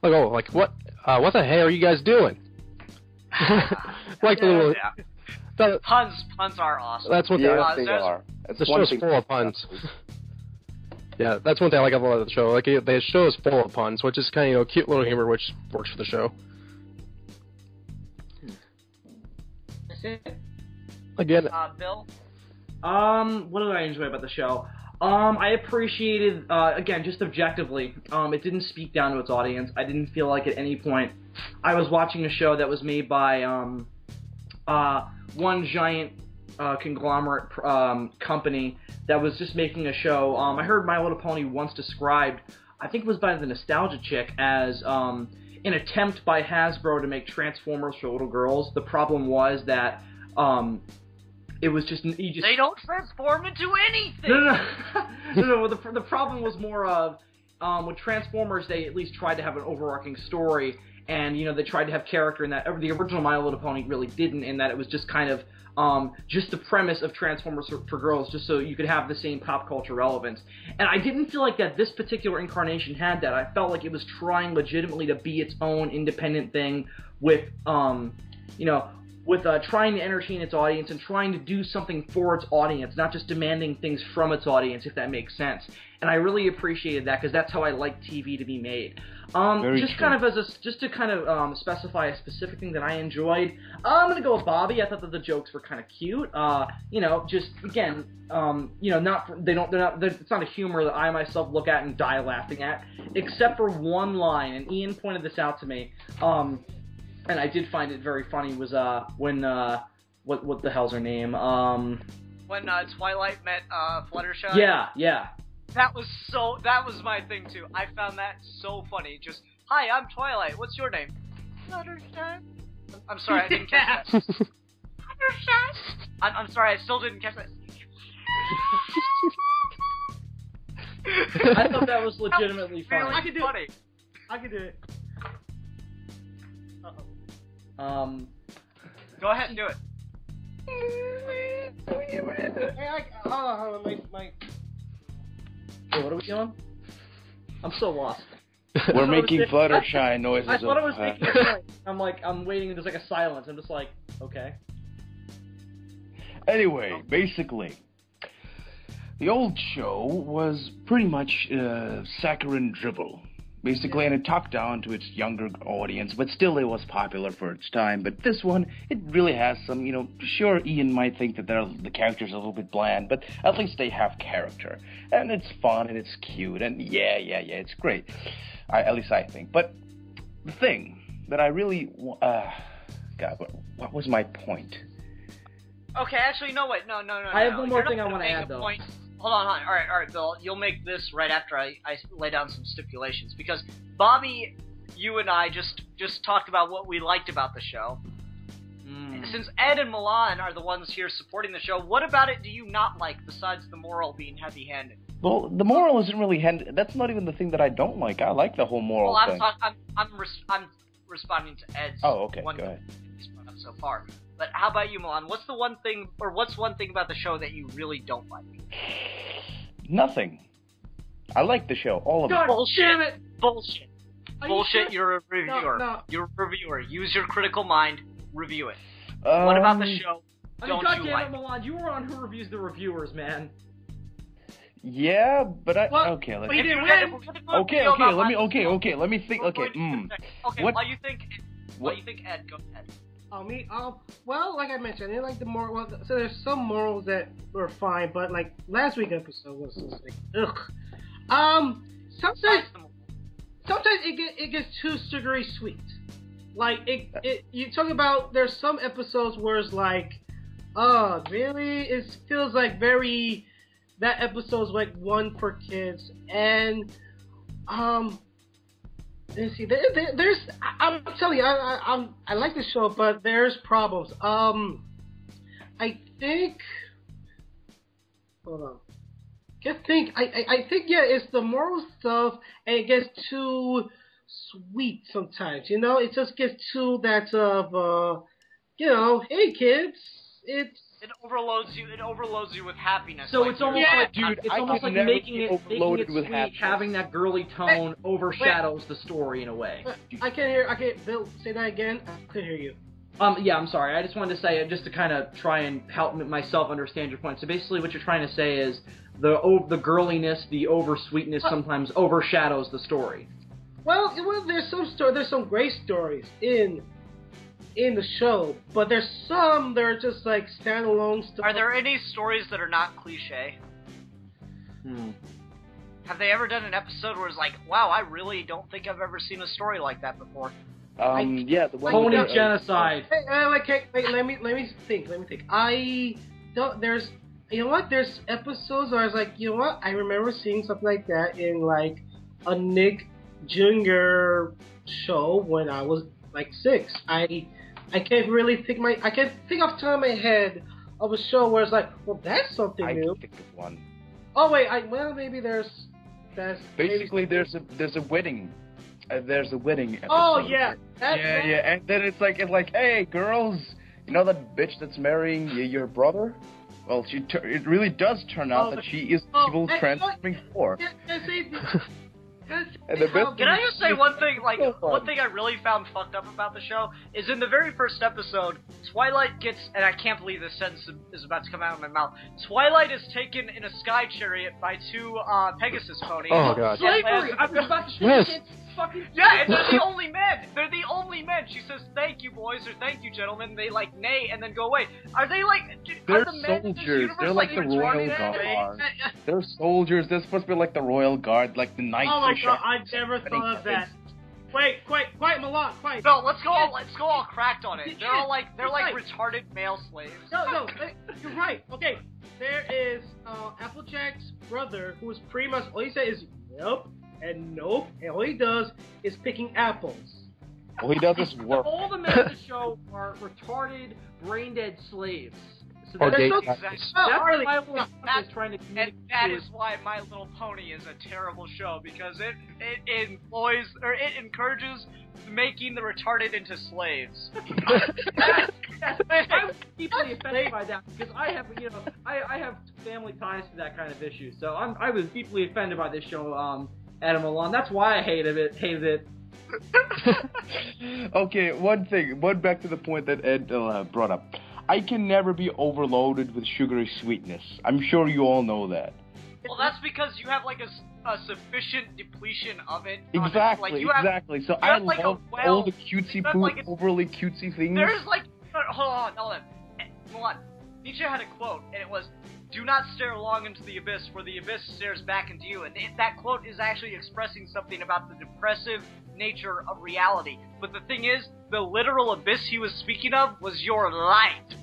Speaker 6: What the hey are you guys doing? Like the little.
Speaker 1: Yeah. Puns are awesome.
Speaker 6: That's what
Speaker 4: they are.
Speaker 6: The show's full of puns. Yeah, that's one thing I like about the show. Like the show is full of puns, which is kind of cute little humor, which works for the show.
Speaker 5: That's it.
Speaker 6: Again,
Speaker 1: Bill.
Speaker 3: What did I enjoy about the show? I appreciated, again, just objectively, it didn't speak down to its audience. I didn't feel like at any point I was watching a show that was made by one giant conglomerate company that was just making a show. I heard My Little Pony once described, I think it was by the Nostalgia Chick, as an attempt by Hasbro to make Transformers for little girls. The problem was that it was just
Speaker 1: they don't transform into anything.
Speaker 3: No. The problem was more of with Transformers, they at least tried to have an overarching story, and they tried to have character in that. The original My Little Pony really didn't, in that it was just kind of just the premise of Transformers for girls, just so you could have the same pop culture relevance. And I didn't feel like that this particular incarnation had that. I felt like it was trying legitimately to be its own independent thing with trying to entertain its audience and trying to do something for its audience, not just demanding things from its audience, if that makes sense. And I really appreciated that, because that's how I like TV to be made. Just to specify a specific thing that I enjoyed, I'm gonna go with Bobby. I thought that the jokes were kind of cute. It's not a humor that I myself look at and die laughing at, except for one line, and Ian pointed this out to me. And I did find it very funny, was when what the hell's her name?
Speaker 1: When Twilight met Fluttershy.
Speaker 3: Yeah.
Speaker 1: That was my thing too. I found that so funny. Just, hi, I'm Twilight. What's your name? Fluttershy. I'm sorry, I didn't catch that. Fluttershy. I'm sorry, I still didn't catch that.
Speaker 3: I thought that was legitimately funny.
Speaker 1: Really funny.
Speaker 5: I can do it.
Speaker 1: Go ahead and do it.
Speaker 5: Hey, hold on, my.
Speaker 3: Hey, what are we doing? I'm so lost.
Speaker 4: We're making Fluttershy noises.
Speaker 3: I thought I was making a point. I'm waiting, and there's like a silence. I'm just like, okay.
Speaker 4: Anyway, basically, the old show was pretty much saccharine dribble. Basically, and it talked down to its younger audience, but still it was popular for its time. But this one, it really has some, sure, Ian might think that the characters are a little bit bland, but at least they have character. And it's fun, and it's cute, and yeah, it's great. At least I think. But the thing that I really, God, what was my point?
Speaker 1: Okay, actually, no, wait, no.
Speaker 3: I have one more thing I want to add, though.
Speaker 1: Hold on. All right, Bill. You'll make this right after I lay down some stipulations, because Bobby, you and I just talked about what we liked about the show. Since Ed and Milan are the ones here supporting the show, what about it do you not like besides the moral being heavy-handed?
Speaker 4: Well, the moral isn't really that's not even the thing that I don't like. I like the whole moral thing.
Speaker 1: I'm responding to Ed's.
Speaker 4: Oh, okay.
Speaker 1: One
Speaker 4: go ahead.
Speaker 1: He's brought up so far. But how about you, Milan? What's one thing about the show that you really don't like?
Speaker 4: Nothing. I like the show, all of it.
Speaker 1: Bullshit. Bullshit.
Speaker 5: Are
Speaker 1: Bullshit.
Speaker 5: You sure?
Speaker 1: You're a reviewer.
Speaker 5: No.
Speaker 1: You're a reviewer. Use your critical mind. Review it. What about the show? Don't you
Speaker 3: goddamn
Speaker 1: like?
Speaker 3: it, Milan, you were on Who Reviews the Reviewers, man.
Speaker 4: Yeah, but
Speaker 5: Okay, let me think.
Speaker 1: Okay, while you think, Ed, go ahead.
Speaker 5: Well, like I mentioned, I didn't like the moral. Well, so there's some morals that were fine, but like last week's episode was just like, ugh. Sometimes it gets too sugary sweet. Like you talk about, there's some episodes where it's like, oh, really? It feels like that episode's like one for kids, and let's see, there's I'm telling you, I like the show, but there's problems. I think hold on. I think it's the moral stuff, and it gets too sweet sometimes. It just gets too that of hey kids, it's.
Speaker 1: It overloads you. It overloads you with happiness.
Speaker 3: So it's almost like,
Speaker 4: dude,
Speaker 3: it's
Speaker 4: I
Speaker 3: almost
Speaker 4: could
Speaker 3: like
Speaker 4: never
Speaker 3: making
Speaker 4: be
Speaker 3: it
Speaker 4: overloaded with
Speaker 3: sweet,
Speaker 4: happiness.
Speaker 3: having that girly tone overshadows the story in a way.
Speaker 5: I can't hear. Bill, say that again. I couldn't hear you.
Speaker 3: Yeah, I'm sorry. I just wanted to say it just to kind of try and help myself understand your point. So basically, what you're trying to say is the girliness, the oversweetness sometimes overshadows the story.
Speaker 5: Well, there's some great stories in the show, but there's some that are just like standalone stuff.
Speaker 1: Are there any stories that are not cliche? Have they ever done an episode where it's like, wow, I really don't think I've ever seen a story like that before?
Speaker 4: Yeah, the one
Speaker 3: Pony
Speaker 4: with
Speaker 3: genocide.
Speaker 5: Wait, let me think. I don't. There's There's episodes where I was like, you know what? I remember seeing something like that in like a Nick Jr. show when I was like 6. I can't really think I can't think off the top of my head of a show where it's like, well, that's something new.
Speaker 4: I can think of one.
Speaker 5: Oh wait, maybe there's
Speaker 4: basically there's a wedding. There's a wedding episode.
Speaker 5: Oh yeah,
Speaker 4: yeah, and then it's like, hey girls, you know that bitch that's marrying your brother? Well, it really does turn out that she is evil transforming for.
Speaker 1: Can I just say one thing? Like, one thing I really found fucked up about the show is in the very first episode, Twilight gets, and I can't believe this sentence is about to come out of my mouth. Twilight is taken in a sky chariot by 2 Pegasus ponies.
Speaker 6: Oh god.
Speaker 3: Slavery! I was about to say
Speaker 6: Yes.
Speaker 3: it's fucking.
Speaker 1: Yeah, and they're the only men. They're the only men. She says, "Thank you, boys," or "Thank you, gentlemen." They like neigh and then go away. Are they like?
Speaker 4: They're
Speaker 1: are the men in this
Speaker 4: soldiers.
Speaker 1: universe,
Speaker 4: They're like the Royal
Speaker 1: retarded?
Speaker 4: Guard. They're soldiers. They're supposed to be like the Royal Guard, like the knights.
Speaker 5: Oh my god, I never thought of that. Wait, quiet, Milan, quiet.
Speaker 1: No, let's go all cracked on it. They're like retarded male slaves.
Speaker 5: No, you're right. Okay, there is Applejack's brother who is pretty much all he said is nope and nope, and all he does is picking apples.
Speaker 4: All he does is work.
Speaker 3: All the men in the show are retarded, brain-dead slaves. So
Speaker 6: Or
Speaker 3: that's
Speaker 6: gay
Speaker 3: no,
Speaker 6: guys.
Speaker 3: that's
Speaker 5: Harley,
Speaker 3: why I was trying to
Speaker 1: And
Speaker 3: communicate.
Speaker 1: that is why My Little Pony is a terrible show, because it encourages making the retarded into slaves.
Speaker 3: I was deeply offended by that because I have family ties to that kind of issue. So I was deeply offended by this show, Adam Milan. That's why I hated it.
Speaker 4: Okay, one back to the point that Ed brought up. I can never be overloaded with sugary sweetness. I'm sure you all know that.
Speaker 1: Well, that's because you have like a sufficient depletion of it.
Speaker 4: Exactly,
Speaker 1: Like, you have,
Speaker 4: exactly. So
Speaker 1: you
Speaker 4: I
Speaker 1: have, like,
Speaker 4: love
Speaker 1: a well,
Speaker 4: all the cutesy,
Speaker 1: that's like it's-
Speaker 4: overly cutesy things.
Speaker 1: There's like, hold on. Milan, Nietzsche had a quote, and it was, "Do not stare long into the abyss, for the abyss stares back into you." And that quote is actually expressing something about the depressive nature of reality. But the thing is, the literal abyss he was speaking of was your light.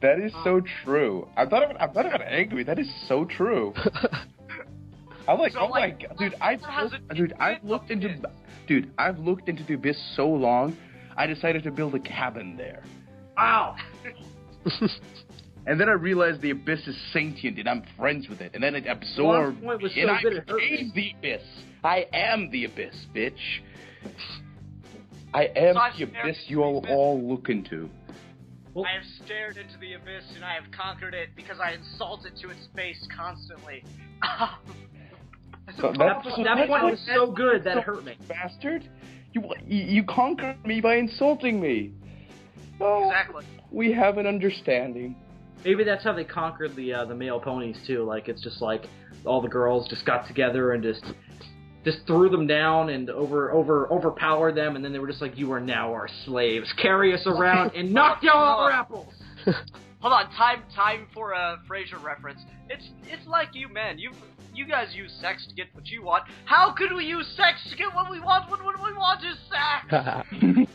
Speaker 4: That is so true. I'm not even angry. That is so true. I'm like,
Speaker 1: So,
Speaker 4: oh
Speaker 1: like,
Speaker 4: my god, I've looked into the abyss so long. I decided to build a cabin there.
Speaker 3: Wow.
Speaker 4: And then I realized the abyss is sentient and I'm friends with it. And then it absorbed
Speaker 3: Point was
Speaker 4: me, and
Speaker 3: so
Speaker 4: I
Speaker 3: good it hurt
Speaker 4: became
Speaker 3: me.
Speaker 4: the abyss. I am the abyss, bitch. I am
Speaker 1: So I've
Speaker 4: the
Speaker 1: stared
Speaker 4: abyss
Speaker 1: into
Speaker 4: you
Speaker 1: the
Speaker 4: all
Speaker 1: abyss.
Speaker 4: look into.
Speaker 1: I have stared into the abyss and I have conquered it because I insult it to its face constantly.
Speaker 4: So
Speaker 3: That point was so good that it hurt me.
Speaker 4: Bastard! You conquered me by insulting me. Oh,
Speaker 1: Exactly.
Speaker 4: we have an understanding.
Speaker 3: Maybe that's how they conquered the male ponies too. Like it's just like all the girls just got together and just threw them down and overpowered them, and then they were just like, "You are now our slaves. Carry us around and knock down all our apples."
Speaker 1: Hold on, time for a Frasier reference. It's like you men. You guys use sex to get what you want. How could we use sex to get what we want when what we want is sex?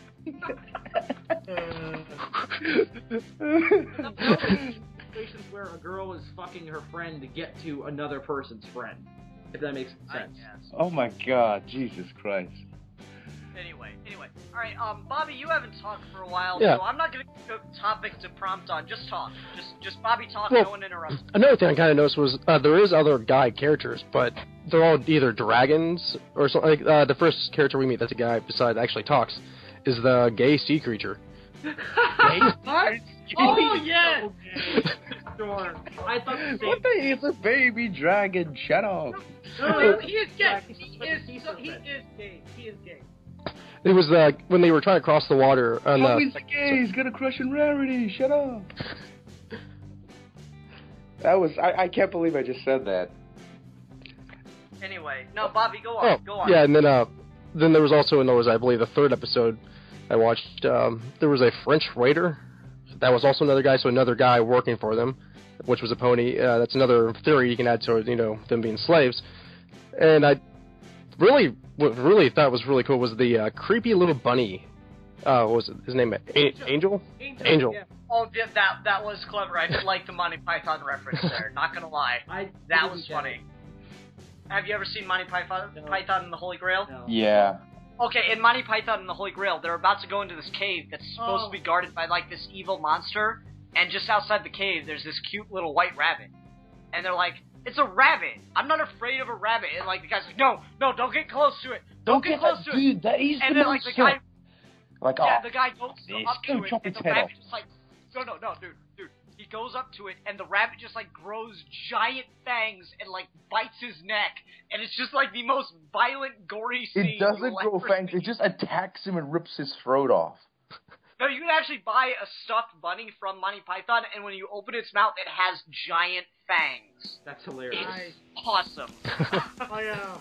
Speaker 3: Situations where a girl is fucking her friend to get to another person's friend, if that makes sense.
Speaker 4: Oh my god, Jesus Christ.
Speaker 1: Anyway. All right, Bobby, you haven't talked for a while,
Speaker 6: Yeah.
Speaker 1: so I'm not gonna give a topic to prompt on. Just talk. Just Bobby talk.
Speaker 6: Well,
Speaker 1: No one interrupt.
Speaker 6: Another thing I kind of noticed was there is other guy characters, but they're all either dragons or something. Like, the first character we meet that's a guy besides actually talks is the gay sea creature.
Speaker 3: What? Oh yes. Sure. I thought the same.
Speaker 4: What the? It's a baby dragon. Shut up.
Speaker 5: No, he is gay. He is gay.
Speaker 6: It was when they were trying to cross the water on
Speaker 4: Oh, he's gay. He's gonna crush in rarity. Shut up. That was. I can't believe I just said that.
Speaker 1: Anyway, no, Bobby, go on. Go on.
Speaker 6: Yeah, and then there was also I believe the third episode I watched. There was a French waiter that was also another guy, so another guy working for them, which was a pony. That's another theory you can add to them being slaves. And what really thought was really cool was the creepy little bunny. What was his name? Angel.
Speaker 5: Yeah.
Speaker 1: Oh, yeah, that was clever. I did like the Monty Python reference there. Not gonna lie, that was funny. Have you ever seen Monty Python and the Holy Grail?
Speaker 3: No.
Speaker 4: Yeah.
Speaker 1: Okay, in Monty Python and the Holy Grail, they're about to go into this cave that's supposed to be guarded by, like, this evil monster, and just outside the cave, there's this cute little white rabbit. And they're like, it's a rabbit! I'm not afraid of a rabbit! And, like, the guy's like, no, don't get close to it! Don't get close to it!
Speaker 4: Dude, that is
Speaker 1: And
Speaker 4: the
Speaker 1: then, like, the guy...
Speaker 4: Like,
Speaker 1: the guy goes
Speaker 4: he's
Speaker 1: up to
Speaker 4: gonna
Speaker 1: it,
Speaker 4: chop
Speaker 1: and
Speaker 4: its
Speaker 1: the
Speaker 4: head
Speaker 1: rabbit
Speaker 4: off.
Speaker 1: just, like... No, dude. He goes up to it, and the rabbit just, like, grows giant fangs and, like, bites his neck. And it's just, like, the most violent, gory scene.
Speaker 4: It doesn't grow fangs. It just attacks him and rips his throat off.
Speaker 1: No, you can actually buy a stuffed bunny from Monty Python, and when you open its mouth, it has giant fangs.
Speaker 3: That's hilarious.
Speaker 1: It's awesome.
Speaker 5: Oh yeah.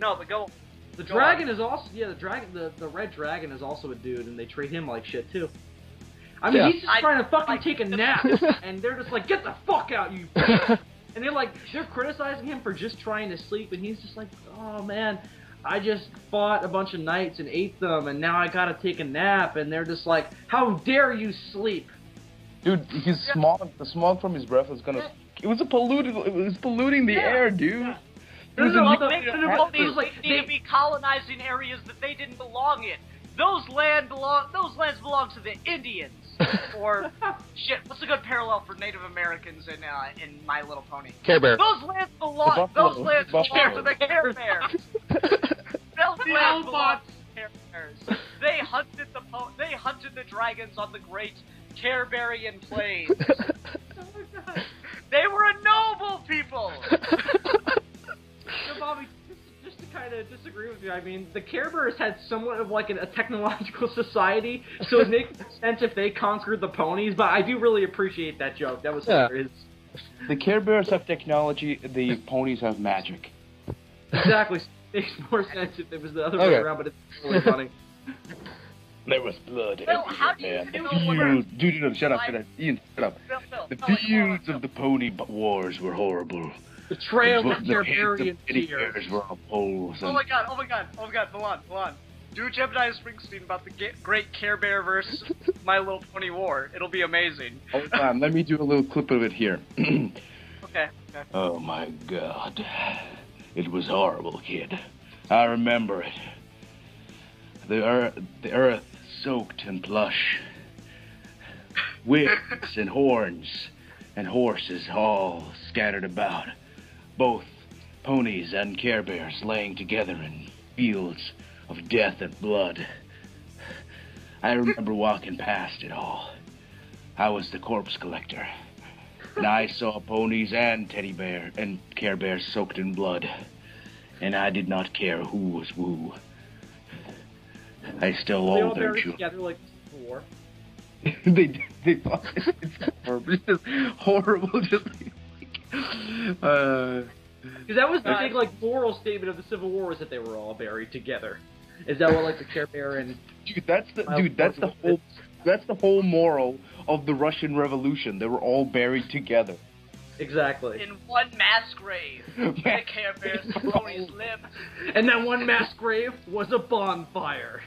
Speaker 1: No, but go...
Speaker 3: The
Speaker 1: Go
Speaker 3: dragon
Speaker 1: on.
Speaker 3: is also the red dragon is also a dude, and they treat him like shit too. I mean, he's just trying to fucking take a nap, and they're just like, get the fuck out, you bitch. And they're criticizing him for just trying to sleep, and he's just like, oh man, I just fought a bunch of knights and ate them, and now I gotta take a nap, and they're just like, how dare you sleep?
Speaker 4: Dude, the smog from his breath was gonna... It was polluting the air, dude.
Speaker 3: Yeah.
Speaker 1: They
Speaker 3: like,
Speaker 1: need to be colonizing areas that they didn't belong in. Those lands belong to the Indians. Or shit, what's a good parallel for Native Americans in My Little Pony?
Speaker 6: Care Bear.
Speaker 1: Those lands belong to the Care Bears. Those lands belong to the Care Bears. They hunted the dragons on the great Carebarian plains. They were a noble people.
Speaker 3: So, Bobby, just to kind of disagree with you, I mean, the Care Bears had somewhat of like a technological society, so it makes sense if they conquered the ponies, but I do really appreciate that joke. That was hilarious.
Speaker 4: The Care Bears have technology, the ponies have magic.
Speaker 3: Exactly. It makes more sense if it was the other way around, but it's really funny.
Speaker 4: There was blood
Speaker 1: How do you
Speaker 4: everywhere, man. Dude, shut up. Ian, shut up.
Speaker 1: Phil,
Speaker 4: The fields of the pony wars were horrible.
Speaker 3: The trail of
Speaker 4: The
Speaker 3: Carebarian
Speaker 4: teddy
Speaker 3: tears.
Speaker 4: bears were on poles.
Speaker 1: Oh my god, hold on. Do Jebediah Springsteen about the great Care Bear versus My Little Pony War. It'll be amazing.
Speaker 4: Hold on, let me do a little clip of it here.
Speaker 1: Okay.
Speaker 4: Oh my god. It was horrible, kid. I remember it. The earth soaked in plush. Whips and horns and horses all scattered about. Both ponies and Care Bears laying together in fields of death and blood. I remember walking past it all. I was the corpse collector, and I saw ponies and teddy bear and Care Bears soaked in blood, and I did not care who was who. I stole
Speaker 3: They
Speaker 4: all
Speaker 3: all
Speaker 4: their
Speaker 3: buried
Speaker 4: children.
Speaker 3: together like war.
Speaker 4: they thought it's horrible. It's just horrible. Just
Speaker 3: Because that was the big like moral statement of the Civil War was that they were all buried together. Is that what like the Care Bear and
Speaker 4: that's the whole moral of the Russian Revolution. They were all buried together.
Speaker 1: In
Speaker 3: exactly?
Speaker 1: one mass grave, the Care Bears and ponies lived.
Speaker 3: And that one mass grave was a bonfire.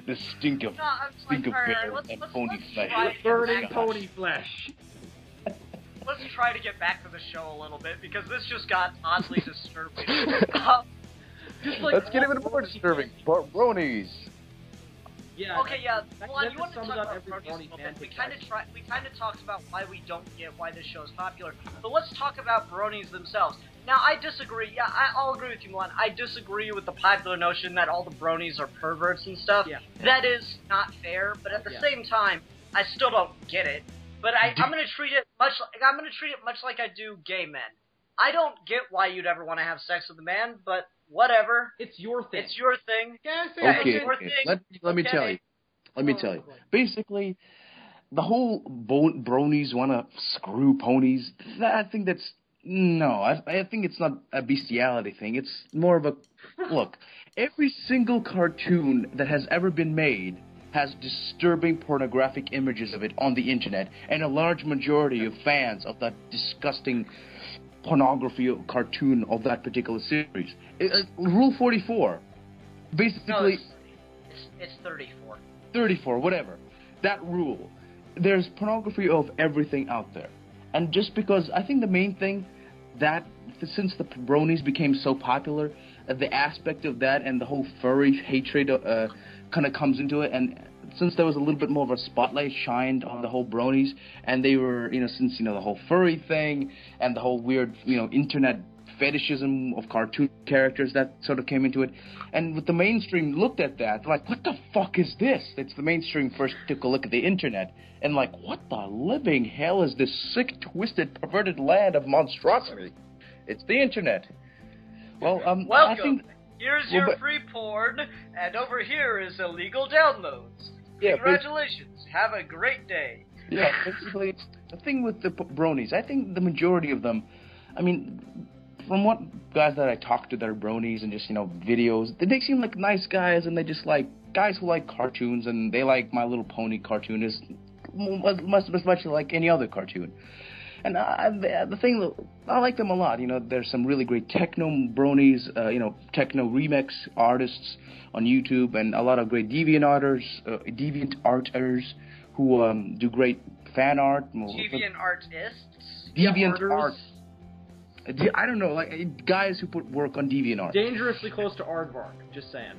Speaker 4: The stink of
Speaker 1: No, I'm
Speaker 4: stink of
Speaker 1: alright,
Speaker 4: bear
Speaker 1: let's
Speaker 4: and pony
Speaker 1: try
Speaker 4: flesh.
Speaker 1: it.
Speaker 3: Burning
Speaker 1: Gosh.
Speaker 3: pony flesh.
Speaker 1: let's try to get back to the show a little bit, because this just got oddly disturbing.
Speaker 4: Let's get even more disturbing. Bronies.
Speaker 3: Yeah.
Speaker 1: Okay, yeah. Well,
Speaker 3: that
Speaker 1: you want to
Speaker 3: sums
Speaker 1: talk
Speaker 3: up
Speaker 1: about
Speaker 3: every
Speaker 1: bronies a
Speaker 3: brony
Speaker 1: little
Speaker 3: fan
Speaker 1: bit. We
Speaker 3: page.
Speaker 1: kind of talked about why we don't get why this show is popular, but let's talk about bronies themselves. Now, I disagree. Yeah, I'll agree with you, Milan. I disagree with the popular notion that all the bronies are perverts and stuff.
Speaker 3: Yeah.
Speaker 1: That is not fair, but at the same time, I still don't get it. But I'm gonna treat it much like I do gay men. I don't get why you'd ever want to have sex with a man, but whatever.
Speaker 3: It's your thing.
Speaker 1: It's your thing.
Speaker 4: Okay. Let me tell you. Let me tell you. Basically, the whole bronies want to screw ponies. I think that's I think it's not a bestiality thing. It's more of a look. Every single cartoon that has ever been made has disturbing pornographic images of it on the internet, and a large majority of fans of that disgusting pornography cartoon of that particular series. Rule 44. Basically,
Speaker 1: no, it's 34.
Speaker 4: 34, whatever. That rule. There's pornography of everything out there. And just because, I think the main thing that, since the bronies became so popular, the aspect of that and the whole furry hatred kind of comes into it, and since there was a little bit more of a spotlight shined on the whole bronies, and they were, since, the whole furry thing, and the whole weird, internet fetishism of cartoon characters that sort of came into it, and with the mainstream looked at that, like, what the fuck is this? It's the mainstream first took a look at the internet, and like, what the living hell is this sick, twisted, perverted land of monstrosity? It's the internet. Well,
Speaker 1: welcome.
Speaker 4: I think,
Speaker 1: here's your free porn, and over here is illegal downloads.
Speaker 4: Yeah,
Speaker 1: congratulations. Have a great day.
Speaker 4: Yeah, basically, the thing with the bronies, I think the majority of them, I mean, from what guys that I talk to that are bronies and just, videos, they seem like nice guys, and they just like guys who like cartoons, and they like My Little Pony cartoon as much like any other cartoon. And the thing, I like them a lot. There's some really great techno bronies, techno remix artists on YouTube, and a lot of great deviant arters who do great fan art.
Speaker 1: Deviant artists?
Speaker 4: Deviant art. I don't know, like guys who put work on DeviantArt.
Speaker 3: Dangerously close to aardvark, just saying.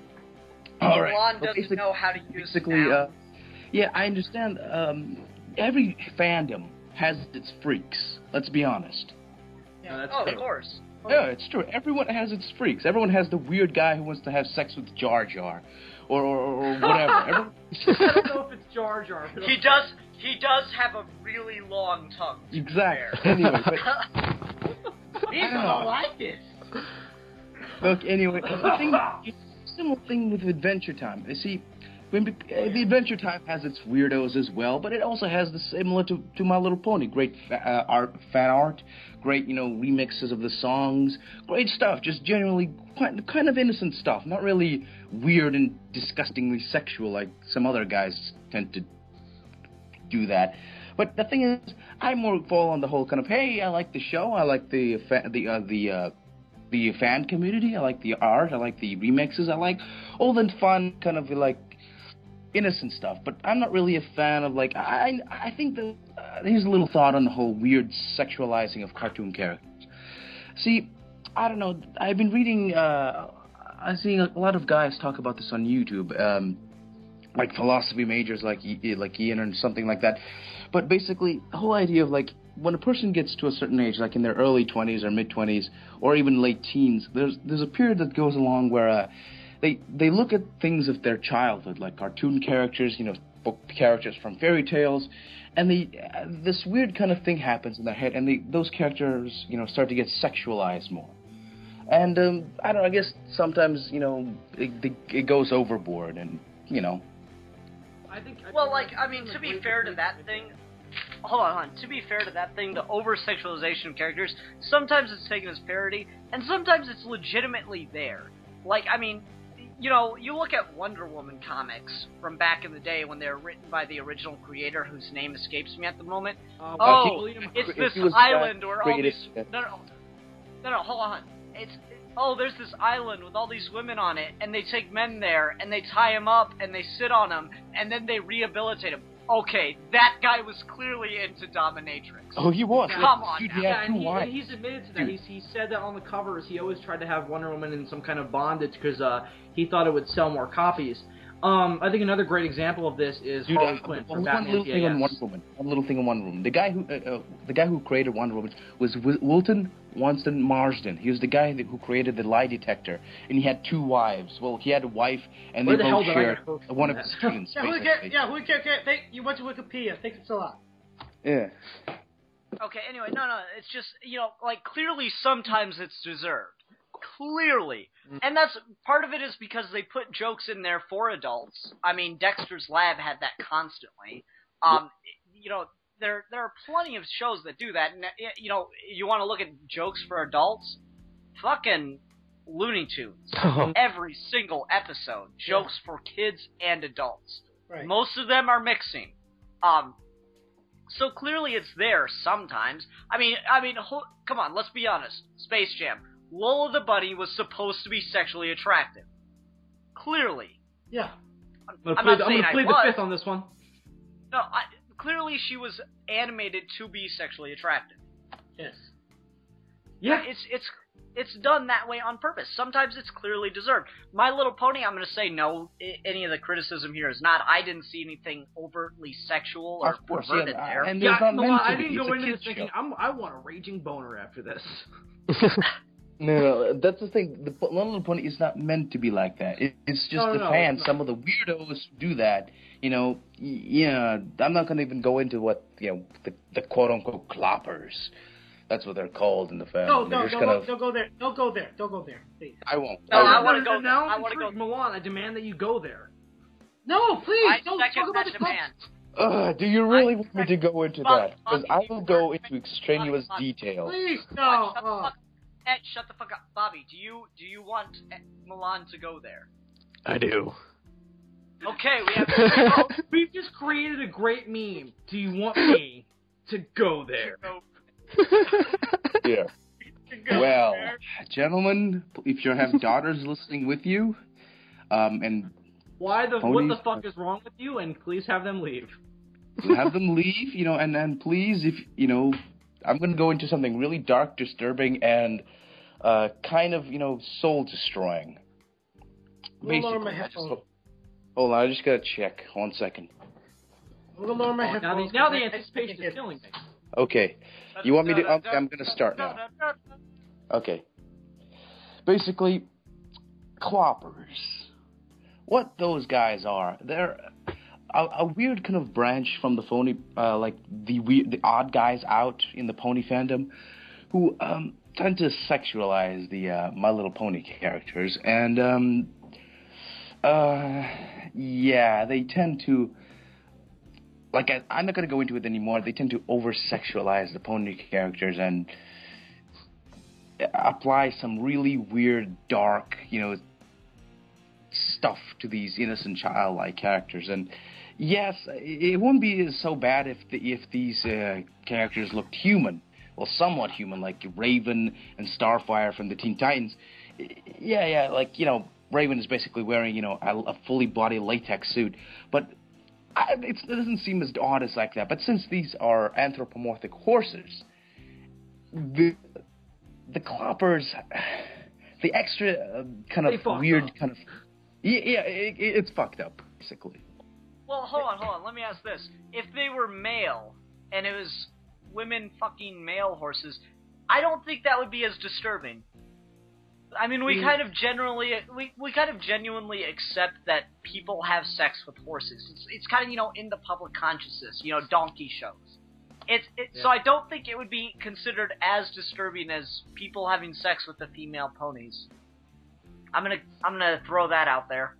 Speaker 4: All right.
Speaker 1: Juan doesn't know how to use it.
Speaker 4: Yeah, I understand. Every fandom has its freaks. Let's be honest.
Speaker 3: Yeah, that's
Speaker 1: of course.
Speaker 4: Yeah, it's true. Everyone has its freaks. Everyone has the weird guy who wants to have sex with Jar Jar, or whatever.
Speaker 3: I don't know if it's Jar Jar.
Speaker 1: He does have a really long tongue.
Speaker 4: Exactly. Anyway, but
Speaker 5: people don't like this.
Speaker 4: Look, anyway, similar thing with Adventure Time. You see, the Adventure Time has its weirdos as well, but it also has the similar to My Little Pony. Great fan art, great, remixes of the songs, great stuff, just generally kind of innocent stuff, not really weird and disgustingly sexual like some other guys tend to do that. But the thing is, I more fall on the whole kind of, hey, I like the show, I like the fan community, I like the art, I like the remixes, I like all the fun kind of like innocent stuff. But I'm not really a fan of like, I think that here's a little thought on the whole weird sexualizing of cartoon characters. See, I don't know, I've been reading, I'm seeing a lot of guys talk about this on YouTube, like philosophy majors like Ian or something like that. But basically, the whole idea of like, when a person gets to a certain age, like in their early 20s or mid-20s, or even late teens, there's a period that goes along where they look at things of their childhood, like cartoon characters, book characters from fairy tales, and this weird kind of thing happens in their head, and those characters, start to get sexualized more. And I don't know, I guess sometimes, it goes overboard, and,
Speaker 1: to be fair to that thing, hold on. To be fair to that thing, the over-sexualization of characters, sometimes it's taken as parody, and sometimes it's legitimately there. Like, you look at Wonder Woman comics from back in the day when they were written by the original creator, whose name escapes me at the moment. It's this island where all these... No, hold on. There's this island with all these women on it, and they take men there, and they tie them up, and they sit on them, and then they rehabilitate them. Okay, that guy was clearly into dominatrix.
Speaker 4: Oh, he was.
Speaker 1: Come on
Speaker 4: Dude,
Speaker 1: now.
Speaker 4: he had two
Speaker 3: and
Speaker 4: wives.
Speaker 3: he's admitted to that.
Speaker 4: Dude.
Speaker 3: He said that on the covers. He always tried to have Wonder Woman in some kind of bondage because he thought it would sell more copies. I think another great example of this is
Speaker 4: Dude,
Speaker 3: Harley Quinn from
Speaker 4: one
Speaker 3: Batman
Speaker 4: little thing on Wonder Woman. One little thing on Wonder Woman. The guy who created Wonder Woman was Wilton Wonston Marsden. He was the guy who created the lie detector, and he had two wives. Well, he had a wife, and
Speaker 3: Where
Speaker 4: they
Speaker 3: the hell
Speaker 4: both
Speaker 3: did I
Speaker 4: shared
Speaker 3: get hurt from
Speaker 4: one of
Speaker 3: that?
Speaker 4: his students.
Speaker 5: You went to Wikipedia. Thanks a lot.
Speaker 4: Yeah.
Speaker 1: Okay, anyway, no, it's just, like, clearly sometimes it's deserved. Clearly. And that's, part of it is because they put jokes in there for adults. I mean, Dexter's Lab had that constantly. There are plenty of shows that do that, and, you want to look at jokes for adults? Fucking Looney Tunes. Every single episode. Jokes for kids and adults.
Speaker 5: Right.
Speaker 1: Most of them are mixing. So clearly it's there sometimes. I mean, come on, let's be honest. Space Jam. Lola the Bunny was supposed to be sexually attractive. Clearly.
Speaker 5: Yeah.
Speaker 3: I'm going to plead the fifth on this one.
Speaker 1: No, clearly she was animated to be sexually attractive.
Speaker 5: Yes.
Speaker 3: Yeah.
Speaker 1: It's done that way on purpose. Sometimes it's clearly deserved. My Little Pony, I'm going to say no. Any of the criticism here is not. I didn't see anything overtly sexual or perverted there.
Speaker 4: And
Speaker 3: Yeah,
Speaker 4: I
Speaker 3: didn't go into this thinking, I want a raging boner after this.
Speaker 4: No, that's the thing. The Little Pony is not meant to be like that. It's just the fans. Some of the weirdos do that. Yeah, I'm not going to even go into what, the quote-unquote cloppers. That's what they're called in the family.
Speaker 5: Don't go there. Don't go there, please.
Speaker 4: I won't.
Speaker 1: No, I want to go.
Speaker 3: Now
Speaker 1: I want to go.
Speaker 3: Milan, I demand that you go there.
Speaker 5: No, please.
Speaker 1: I
Speaker 5: Don't
Speaker 1: second
Speaker 5: talk about
Speaker 1: that
Speaker 5: the
Speaker 1: demand.
Speaker 4: Do you really want me to go into that? Because I will go into
Speaker 1: Bobby,
Speaker 4: extraneous detail.
Speaker 5: Please, no.
Speaker 1: Shut the fuck up. Bobby, do you want Milan to go there?
Speaker 6: I do.
Speaker 1: Okay, we have
Speaker 3: We've just created a great meme. Do you want me to go there?
Speaker 4: Yeah. Well, gentlemen, if you have daughters listening with you, and
Speaker 3: what
Speaker 4: ponies,
Speaker 3: the fuck is wrong with you? And please have them leave.
Speaker 4: have them leave, and then please, if I'm going to go into something really dark, disturbing, and kind of, soul destroying.
Speaker 5: Lower my headphones.
Speaker 4: Hold on, I just gotta check. 1 second.
Speaker 5: I'm gonna lower my headphones.
Speaker 3: Now the anticipation is killing me.
Speaker 4: Okay. You want me to? Okay, I'm gonna start now. Okay. Basically, cloppers. What those guys are, they're a weird kind of branch from the phony, like the odd guys out in the pony fandom, who tend to sexualize the My Little Pony characters, and yeah, they tend to, like, I'm not going to go into it anymore, they tend to over-sexualize the pony characters and apply some really weird, dark, stuff to these innocent, childlike characters. And yes, it wouldn't be so bad if these characters looked human, well, somewhat human, like Raven and Starfire from the Teen Titans. Yeah, like, Raven is basically wearing, a fully body latex suit, but it doesn't seem as odd as like that. But since these are anthropomorphic horses, the cloppers, the extra kind of weird
Speaker 3: up.
Speaker 4: kind of, it's fucked up, basically.
Speaker 1: Well, hold on. Let me ask this: if they were male and it was women fucking male horses, I don't think that would be as disturbing. I mean, we kind of genuinely accept that people have sex with horses. It's kind of, in the public consciousness, donkey shows. So I don't think it would be considered as disturbing as people having sex with the female ponies. I'm gonna throw that out there.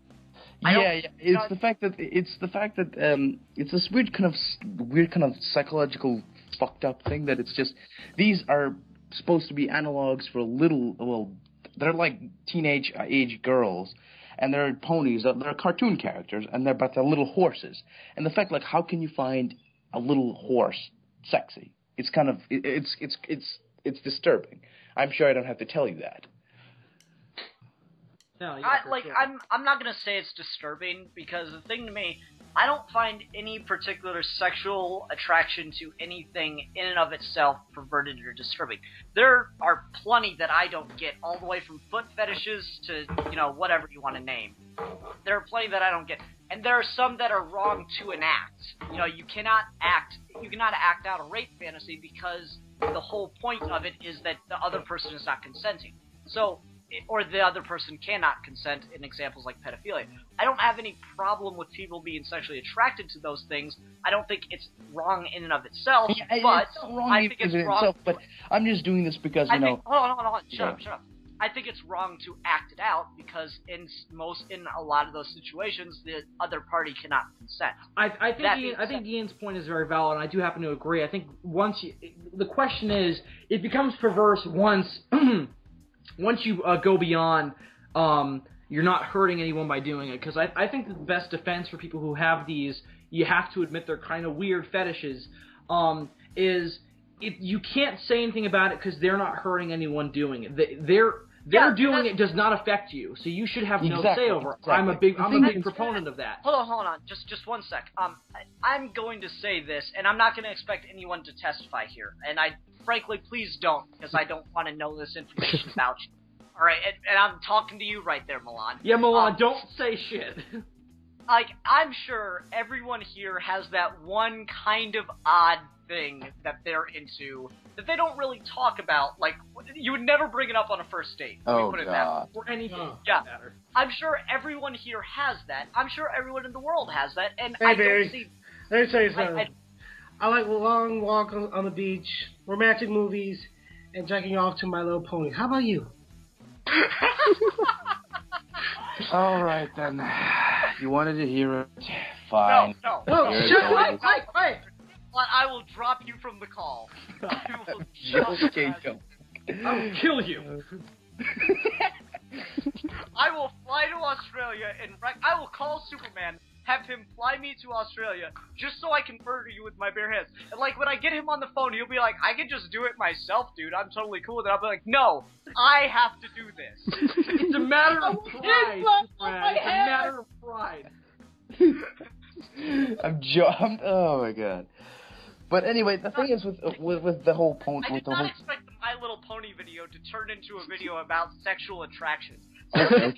Speaker 4: It's the fact that it's this weird kind of psychological fucked up thing that it's just, these are supposed to be analogs for they're like teenage age girls, and they're ponies. They're cartoon characters, but they're little horses. And the fact, like, how can you find a little horse sexy? It's kind of it's disturbing. I'm sure I don't have to tell you that.
Speaker 3: No,
Speaker 1: I'm not gonna say it's disturbing, because the thing to me, I don't find any particular sexual attraction to anything in and of itself perverted or disturbing. There are plenty that I don't get, all the way from foot fetishes to, whatever you want to name. There are plenty that I don't get. And there are some that are wrong to enact. You cannot act out a rape fantasy because the whole point of it is that the other person is not consenting. So, or the other person cannot consent in examples like pedophilia. I don't have any problem with people being sexually attracted to those things. I don't think it's wrong in and of itself, but
Speaker 4: it's not wrong
Speaker 1: I think it's wrong.
Speaker 4: itself, but I'm just doing this because,
Speaker 1: Hold on. Shut up. I think it's wrong to act it out because in a lot of those situations, the other party cannot consent.
Speaker 3: I think Ian's point is very valid, and I do happen to agree. I think the question is, it becomes perverse once you go beyond, you're not hurting anyone by doing it. Because I think the best defense for people who have these, you have to admit they're kind of weird fetishes, is you can't say anything about it because they're not hurting anyone doing it. They're doing it does not affect you, so you should have no say over it.
Speaker 4: Exactly.
Speaker 3: I'm a big proponent of that.
Speaker 1: Hold on. Just one sec. I'm going to say this, and I'm not going to expect anyone to testify here. And frankly, please don't, because I don't want to know this information about you. All right, and I'm talking to you right there, Milan.
Speaker 3: Yeah, Milan, don't say shit.
Speaker 1: I'm sure everyone here has that one kind of odd thing that they're into that they don't really talk about. Like, you would never bring it up on a first date.
Speaker 4: Oh,
Speaker 1: put it
Speaker 4: God.
Speaker 3: Or anything.
Speaker 1: Yeah.
Speaker 3: Matter.
Speaker 1: I'm sure everyone here has that. I'm sure everyone in the world has that, and
Speaker 5: Hey,
Speaker 1: I
Speaker 5: Barry.
Speaker 1: don't see...
Speaker 5: Let me tell you something. I like long walk on the beach, romantic movies, and jacking off to My Little Pony. How about you?
Speaker 4: All right, then. You wanted to hear it. Fine.
Speaker 1: No.
Speaker 5: Quiet.
Speaker 1: But I will drop you from the call. I will
Speaker 4: Okay, go.
Speaker 3: I will kill you.
Speaker 1: I will fly to Australia and I will call Superman, have him fly me to Australia, just so I can murder you with my bare hands. And when I get him on the phone, he'll be like, I can just do it myself, dude. I'm totally cool with it. I'll be like, no, I have to do this.
Speaker 3: It's a matter of pride, Brad. It's a matter of pride.
Speaker 4: I'm jumped. Oh my God. But anyway, the thing is with the whole point.
Speaker 1: I did not expect the My Little Pony video to turn into a video about sexual attractions.
Speaker 4: Okay.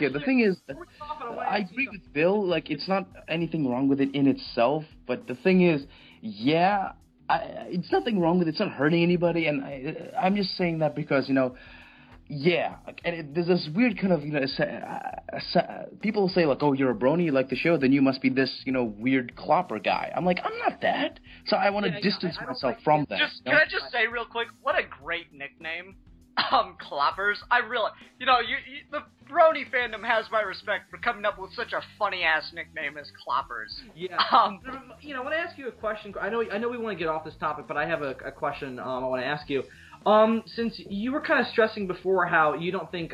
Speaker 4: The thing is, I agree with Bill. It's not anything wrong with it in itself. But the thing is, it's nothing wrong with it. It's not hurting anybody. And I'm just saying that because, and there's this weird kind of, people say, oh, you're a brony, you like the show, then you must be this, weird clopper guy. I'm like, I'm not that. So I want to distance myself from that.
Speaker 1: Can I just say real quick, what a great nickname. Cloppers. I really, the brony fandom has my respect for coming up with such a funny-ass nickname as Cloppers.
Speaker 3: Yeah. I want to ask you a question. I know we want to get off this topic, but I have a question I want to ask you. Since you were kind of stressing before how you don't think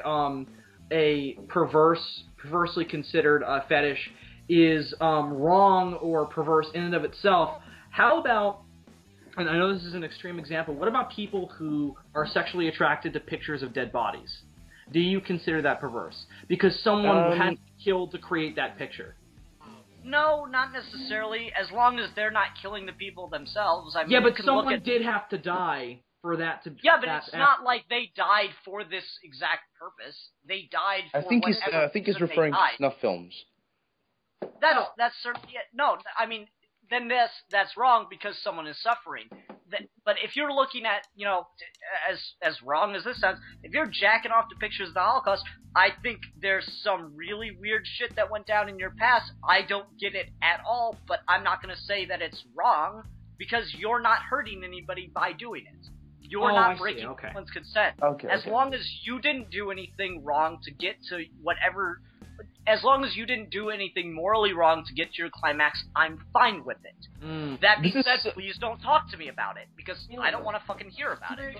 Speaker 3: a perversely considered fetish is wrong or perverse in and of itself, how about, and I know this is an extreme example, what about people who are sexually attracted to pictures of dead bodies? Do you consider that perverse? Because someone had to kill to create that picture.
Speaker 1: No, not necessarily, as long as they're not killing the people themselves. I mean,
Speaker 3: yeah, but someone did have to die for that to...
Speaker 1: Yeah, but it's not like they died for this exact purpose. They died for
Speaker 4: I think he's referring to snuff films.
Speaker 1: That's certainly... No, I mean, then that's wrong because someone is suffering. But if you're looking at, as wrong as this sounds, if you're jacking off to pictures of the Holocaust, I think there's some really weird shit that went down in your past. I don't get it at all, but I'm not going to say that it's wrong because you're not hurting anybody by doing it. You're not breaking anyone's consent. As long as you didn't do anything wrong to get to whatever... As long as you didn't do anything morally wrong to get to your climax, I'm fine with it. That being said, please don't talk to me about it, because I don't want to fucking hear about it.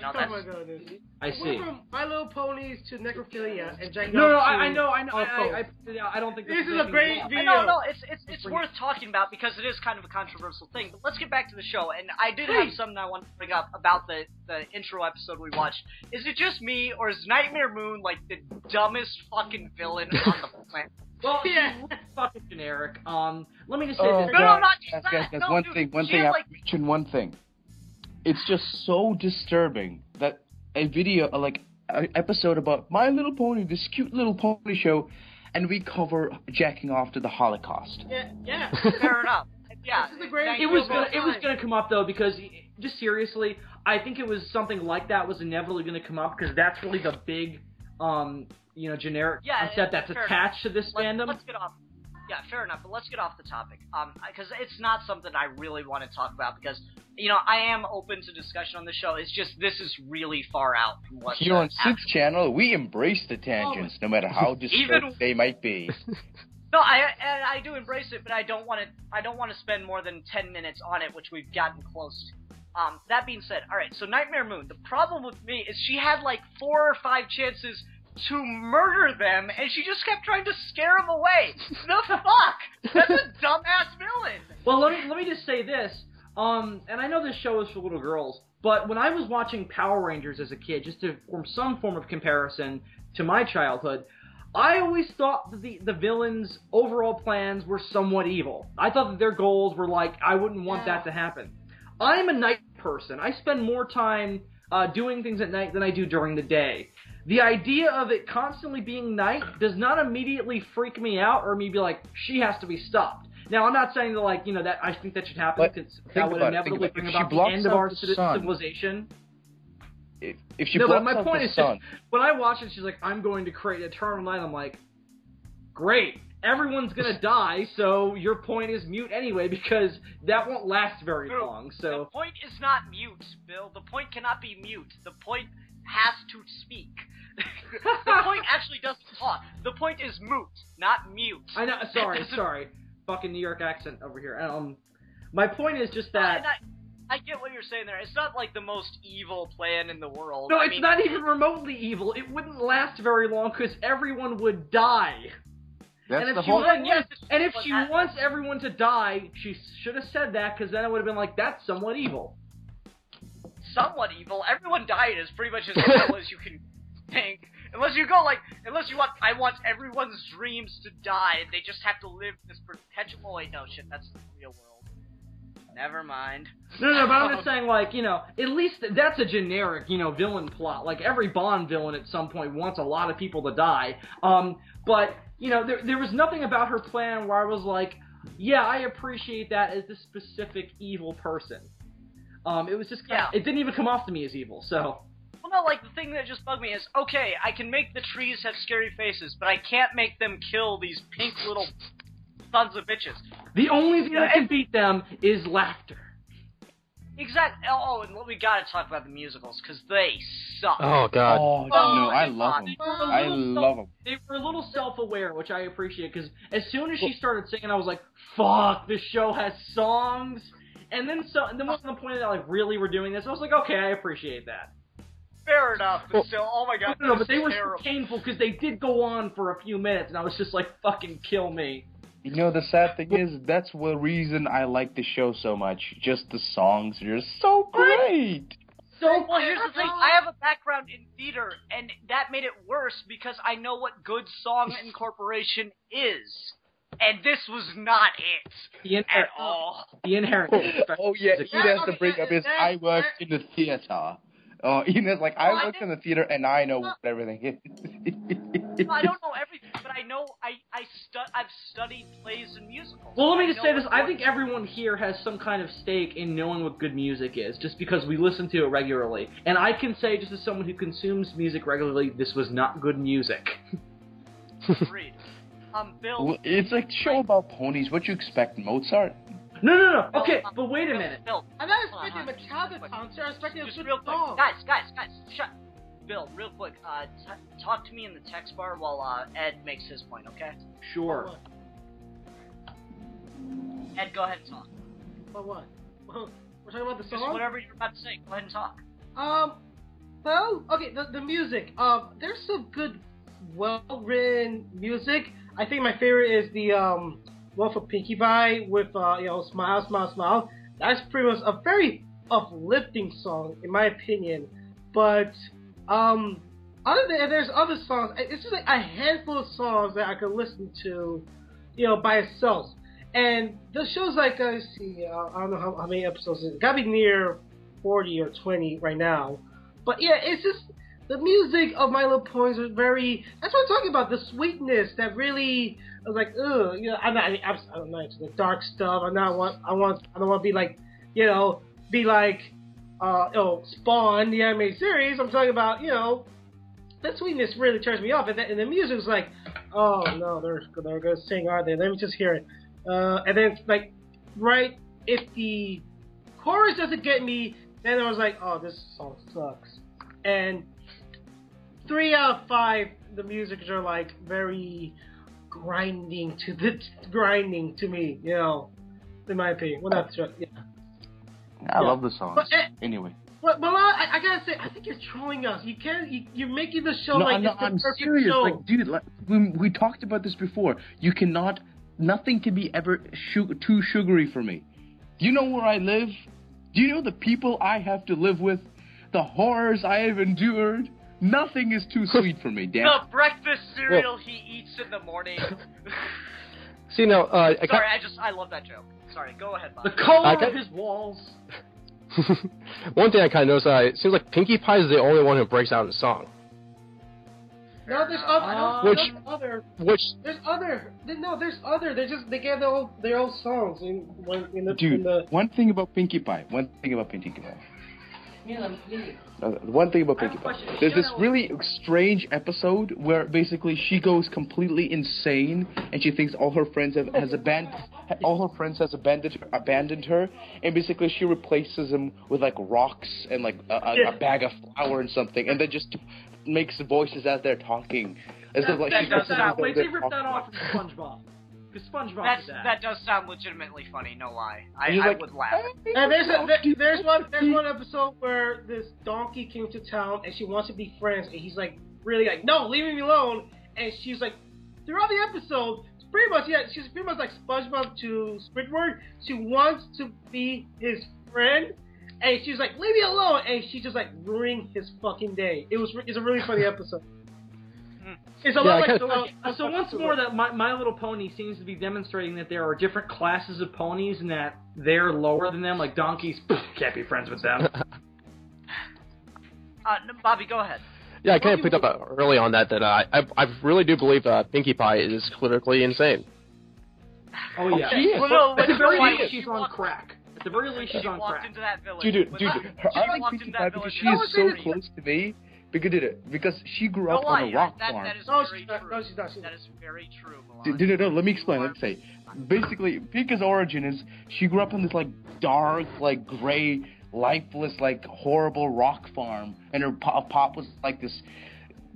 Speaker 3: I see.
Speaker 5: From My Little Ponies to necrophilia and jacking
Speaker 3: No,
Speaker 5: off
Speaker 3: I
Speaker 5: to...
Speaker 3: know. I don't think
Speaker 5: this is a great video.
Speaker 1: No, it's worth talking about because it is kind of a controversial thing. But let's get back to the show. And I did have something I wanted to bring up about the intro episode we watched. Is it just me, or is Nightmare Moon like the dumbest fucking villain on the planet?
Speaker 3: Well,
Speaker 5: Yeah.
Speaker 3: she's fucking generic. Let me just say
Speaker 4: Oh,
Speaker 3: this.
Speaker 1: No, not just
Speaker 4: guys,
Speaker 1: that.
Speaker 4: guys,
Speaker 1: No,
Speaker 4: one
Speaker 1: dude,
Speaker 4: thing.
Speaker 1: she had,
Speaker 4: I
Speaker 1: like-
Speaker 4: have to mention one thing. It's just so disturbing that a video, like an episode about My Little Pony, this cute little pony show, and we cover jacking off to the Holocaust.
Speaker 5: Yeah.
Speaker 1: Fair enough. Yeah,
Speaker 5: This is the greatest
Speaker 3: It
Speaker 5: show
Speaker 3: was
Speaker 5: of all time.
Speaker 3: gonna come up though, because just seriously, I think it was something like that was inevitably gonna come up, because that's really the big generic concept that's
Speaker 1: fair
Speaker 3: attached to this fandom.
Speaker 1: Let's get off. Yeah, fair enough. But let's get off the topic. Because it's not something I really want to talk about. Because I am open to discussion on the show. It's just this is really far out from what.
Speaker 4: Here on Sid's channel, we embrace the tangents, no matter how disturbing they might be.
Speaker 1: No, I do embrace it, but I don't want to spend more than 10 minutes on it, which we've gotten close to. That being said, all right. So Nightmare Moon. The problem with me is she had like 4 or 5 chances to murder them, and she just kept trying to scare them away. The fuck? That's a dumbass villain.
Speaker 3: Well, let me just say this. And I know this show is for little girls, but when I was watching Power Rangers as a kid, just to form some form of comparison to my childhood, I always thought that the villains' overall plans were somewhat evil. I thought that their goals were like, I wouldn't want that to happen. I'm a night person. I spend more time doing things at night than I do during the day. The idea of it constantly being night does not immediately freak me out or me be like, she has to be stopped. Now, I'm not saying that, that I think that should happen, because that would inevitably bring about the end of our civilization.
Speaker 4: If she
Speaker 3: no, but
Speaker 4: blocks
Speaker 3: my
Speaker 4: out
Speaker 3: point
Speaker 4: the
Speaker 3: is,
Speaker 4: sun,
Speaker 3: when I watch it, she's like, I'm going to create eternal night. I'm like, great. Everyone's going to die, so your point is mute anyway, because that won't last very long. So
Speaker 1: the point is not mute, Bill. The point cannot be mute. The point has to speak. The point actually doesn't talk. The point is moot, not mute.
Speaker 3: I know. Sorry. Fucking New York accent over here. My point is just that.
Speaker 1: I get what you're saying there. It's not like the most evil plan in the world.
Speaker 3: No, it's not even remotely evil. It wouldn't last very long because everyone would die.
Speaker 4: that's
Speaker 3: And
Speaker 4: the
Speaker 3: if she
Speaker 4: whole.
Speaker 3: wants everyone to die, she should have said that, because then it would have been like, that's somewhat evil.
Speaker 1: Somewhat evil. Everyone died is pretty much as evil as you can think. Unless you want, I want everyone's dreams to die, and they just have to live this perpetual. Wait, no, shit, that's the real world. Never mind.
Speaker 3: No, but I'm just saying, at least that's a generic, villain plot. Like, every Bond villain at some point wants a lot of people to die. But, there was nothing about her plan where I was like, yeah, I appreciate that as this specific evil person. It was just it didn't even come off to me as evil, so.
Speaker 1: Well, no, the thing that just bugged me is, okay, I can make the trees have scary faces, but I can't make them kill these pink little sons of bitches.
Speaker 3: The only thing that can beat them is laughter.
Speaker 1: Exactly. Oh, and we gotta talk about the musicals, because they suck.
Speaker 6: Oh, God.
Speaker 4: Oh, no, I love them. I love them.
Speaker 3: They were a little self-aware, which I appreciate, because as soon as she started singing, I was like, fuck, this show has songs. And then once the point that really we're doing this, I was like, okay, I appreciate that.
Speaker 1: Fair enough, but still, oh my god,
Speaker 3: No, but they were
Speaker 1: terrible.
Speaker 3: so painful because they did go on for a few minutes, and I was just like, fucking kill me.
Speaker 4: The sad thing is, that's the reason I like the show so much. Just the songs are just so great.
Speaker 3: So,
Speaker 1: well, here's the thing. I have a background in theater, and that made it worse because I know what good song incorporation is. And this was not it at all.
Speaker 3: The inherent.
Speaker 4: Oh, yeah, he has to bring up his, I worked in the theater. Ina's like, I worked in the theater and I know what everything is.
Speaker 1: No, I don't know everything, but I know I've studied plays and musicals.
Speaker 3: Well, let me just say this. I think everyone here has some kind of stake in knowing what good music is, just because we listen to it regularly. And I can say, just as someone who consumes music regularly, this was not good music.
Speaker 1: Agreed. Bill.
Speaker 4: Well, it's a show about ponies. What you expect, Mozart?
Speaker 3: No. Okay, but wait a minute.
Speaker 1: Bill,
Speaker 5: I'm not expecting a Metallica concert. I'm expecting a
Speaker 1: just
Speaker 5: good
Speaker 1: real quick.
Speaker 5: song.
Speaker 1: Guys, shut. Bill, real quick. Talk to me in the text bar while Ed makes his point. Okay?
Speaker 3: Sure.
Speaker 1: Ed, go ahead and talk.
Speaker 5: But what? Well, we're talking about the
Speaker 1: Just
Speaker 5: song?
Speaker 1: whatever you're about to say. Go ahead and talk.
Speaker 5: Well, okay, the music. There's some good, well-written music. I think my favorite is the one for Pinkie Pie with Smile, Smile, Smile. That's pretty much a very uplifting song in my opinion. But other than there's other songs. It's just like a handful of songs that I could listen to, by itself. And the show's like, let's see, I don't know how many episodes. It's gotta be near 40 or 20 right now. But yeah, it's just the music of My Little Ponies was very. That's what I'm talking about. The sweetness that really. I was like, ugh, I'm not into the dark stuff. I don't want to be like, Spawn, the anime series. I'm talking about, that sweetness really turns me off. And the music was like, oh no, they're gonna sing, are they? Let me just hear it. And then like, right, if the chorus doesn't get me, then I was like, oh, this song sucks. And 3 out of 5, the music are like very grinding to me, in my opinion. Well, that's right. Yeah.
Speaker 4: I love the songs.
Speaker 5: But,
Speaker 4: anyway.
Speaker 5: But I gotta say, I think you're trolling us. You're making the show like it's the
Speaker 4: I'm
Speaker 5: perfect
Speaker 4: serious.
Speaker 5: show.
Speaker 4: Like, dude, we talked about this before. Nothing can be ever too sugary for me. Do you know where I live? Do you know the people I have to live with? The horrors I have endured? Nothing is too sweet for me, damn.
Speaker 1: The breakfast cereal he eats in the morning.
Speaker 6: See, now,
Speaker 1: I love that joke. Sorry, go ahead, Bob.
Speaker 3: The color of his walls.
Speaker 6: One thing I kind of noticed, it seems like Pinkie Pie is the only one who breaks out in song.
Speaker 5: No, there's other. There's other. They get their own songs in the.
Speaker 4: Dude, one thing about Pinkie Pie. One thing about Pinkie Pie. There's this really strange episode where basically she goes completely insane and she thinks all her friends have abandoned her, and basically she replaces them with like rocks and like a bag of flour and something, and then just makes voices as they're talking. As if like
Speaker 3: they ripped that off from SpongeBob. Because SpongeBob did that.
Speaker 1: That does sound legitimately funny, no lie. I would laugh.
Speaker 5: And there's one episode where this donkey came to town and she wants to be friends, and he's like really like, no, leave me alone. And she's like, throughout the episode, she's pretty much like SpongeBob to Squidward. She wants to be his friend, and she's like, leave me alone, and she's just like ruining his fucking day. It's a really funny episode. It's a lot like
Speaker 3: so once more, that My Little Pony seems to be demonstrating that there are different classes of ponies and that they're lower than them, like donkeys. Can't be friends with them.
Speaker 1: Bobby, go ahead.
Speaker 6: Yeah, I kind of picked up early on that I really do believe Pinkie Pie is clinically insane.
Speaker 3: Oh yeah,
Speaker 1: she is. Well,
Speaker 3: at the very least, she's on crack. At the very least, she's on crack.
Speaker 1: Into that village.
Speaker 4: Dude, I like Pinkie Pie because she is so close to me. Because she grew up on a rock farm.
Speaker 1: That is very true.
Speaker 5: No, she's not.
Speaker 1: That is very true, Milan.
Speaker 4: Dude, no, let me explain. Let me say. Basically, Pinka's origin is she grew up on this, like, dark, like, gray, lifeless, like, horrible rock farm. And her pop was, like, this,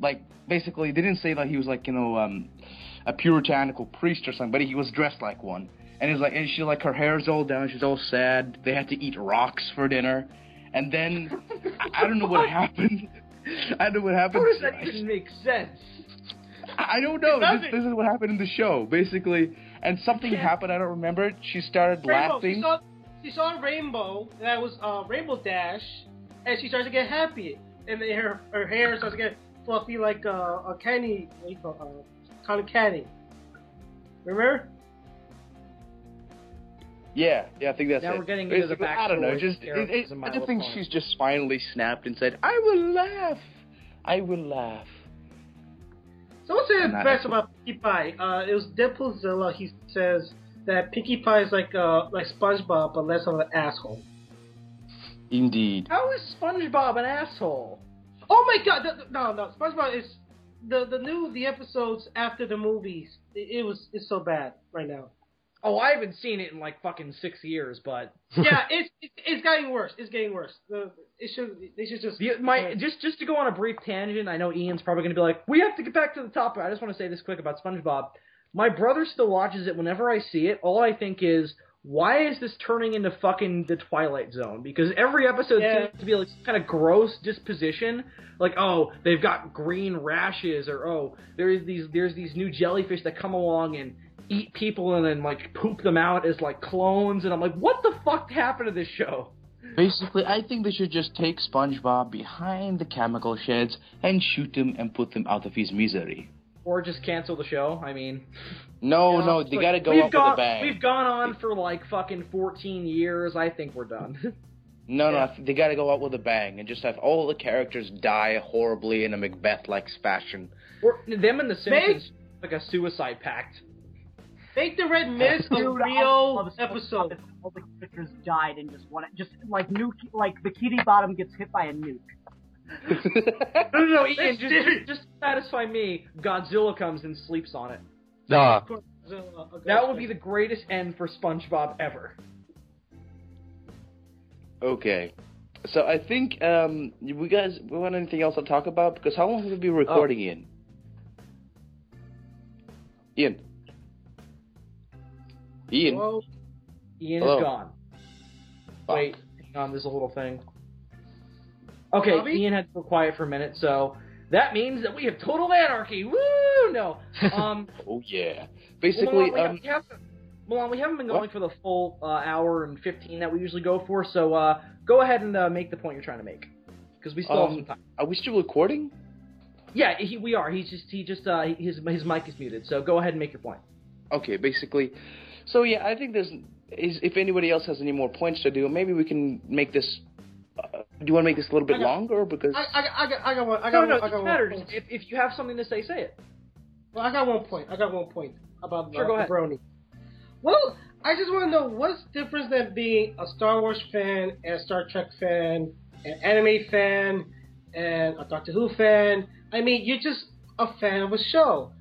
Speaker 4: like, basically, they didn't say that he was, like, a puritanical priest or something, but he was dressed like one. And it's like, and she, like, her hair's all down, she's all sad. They had to eat rocks for dinner. And then, I don't know what happened. I don't know what happened.
Speaker 3: How does that even make sense?
Speaker 4: I don't know. This is what happened in the show, basically. And something happened. I don't remember. She started laughing.
Speaker 5: She saw a rainbow. That was Rainbow Dash, and she started to get happy. And then her hair starts to get fluffy like a candy, cotton candy. Remember?
Speaker 4: Yeah, I think that's it.
Speaker 3: Now we're getting into the backstory.
Speaker 4: I don't know. I just think she's just finally snapped and said, "I will laugh. I will laugh."
Speaker 5: So what's the best about Pinkie Pie? It was Deadpoolzilla. He says that Pinkie Pie is like SpongeBob, but less of an asshole.
Speaker 4: Indeed.
Speaker 3: How is SpongeBob an asshole?
Speaker 5: Oh my God! No. SpongeBob is the episodes after the movies. It's so bad right now.
Speaker 3: Oh, I haven't seen it in like fucking 6 years, but
Speaker 5: yeah, it's getting worse. It's getting worse. They should just
Speaker 3: just to go on a brief tangent. I know Ian's probably going to be like, we have to get back to the topic. I just want to say this quick about SpongeBob. My brother still watches it. Whenever I see it, all I think is, why is this turning into fucking the Twilight Zone? Because every episode seems to be like some kind of gross disposition. Like, oh, they've got green rashes, or oh, there's these new jellyfish that come along and eat people and then like poop them out as like clones, and I'm like, what the fuck happened to this show?
Speaker 4: Basically, I think they should just take SpongeBob behind the chemical sheds and shoot him and put him out of his misery.
Speaker 3: Or just cancel the show. I mean...
Speaker 4: No, they gotta go out with a bang.
Speaker 3: We've gone on for like fucking 14 years. I think we're done.
Speaker 4: No, they gotta go out with a bang and just have all the characters die horribly in a Macbeth-like fashion.
Speaker 3: Or them and the Simpsons, like a suicide pact.
Speaker 5: Make the Red Mist a real episode.
Speaker 1: All the characters died and just like Bikini Bottom gets hit by a nuke.
Speaker 3: No, Ian, just to satisfy me, Godzilla comes and sleeps on it.
Speaker 6: Nah.
Speaker 3: That would be the greatest end for SpongeBob ever.
Speaker 4: Okay. So I think, we want anything else to talk about? Because how long have we been recording, Ian? Ian?
Speaker 3: Hello? Ian
Speaker 4: Hello?
Speaker 3: is gone.
Speaker 4: Fuck.
Speaker 3: Wait, hang on, there's a little thing. Okay,
Speaker 5: Bobby?
Speaker 3: Ian had to be quiet for a minute, so that means that we have total anarchy. Woo! No.
Speaker 4: Oh yeah. Basically,
Speaker 3: Milan, we haven't been going for the full hour and 15 that we usually go for, so go ahead and make the point you're trying to make, because we still have some time.
Speaker 4: Are we still recording?
Speaker 3: Yeah, we are. His mic is muted, so go ahead and make your point.
Speaker 4: Okay, basically, so yeah, I think if anybody else has any more points to do, maybe we can make this. Do you want to make this a little bit longer? Because
Speaker 5: I got one.
Speaker 3: No, it doesn't matter. If you have something to say it.
Speaker 5: Well, I got one point about
Speaker 3: Sure, go ahead.
Speaker 5: Brony. Well, I just want to know what's the difference than being a Star Wars fan, and a Star Trek fan, an anime fan, and a Doctor Who fan. I mean, you're just a fan of a show,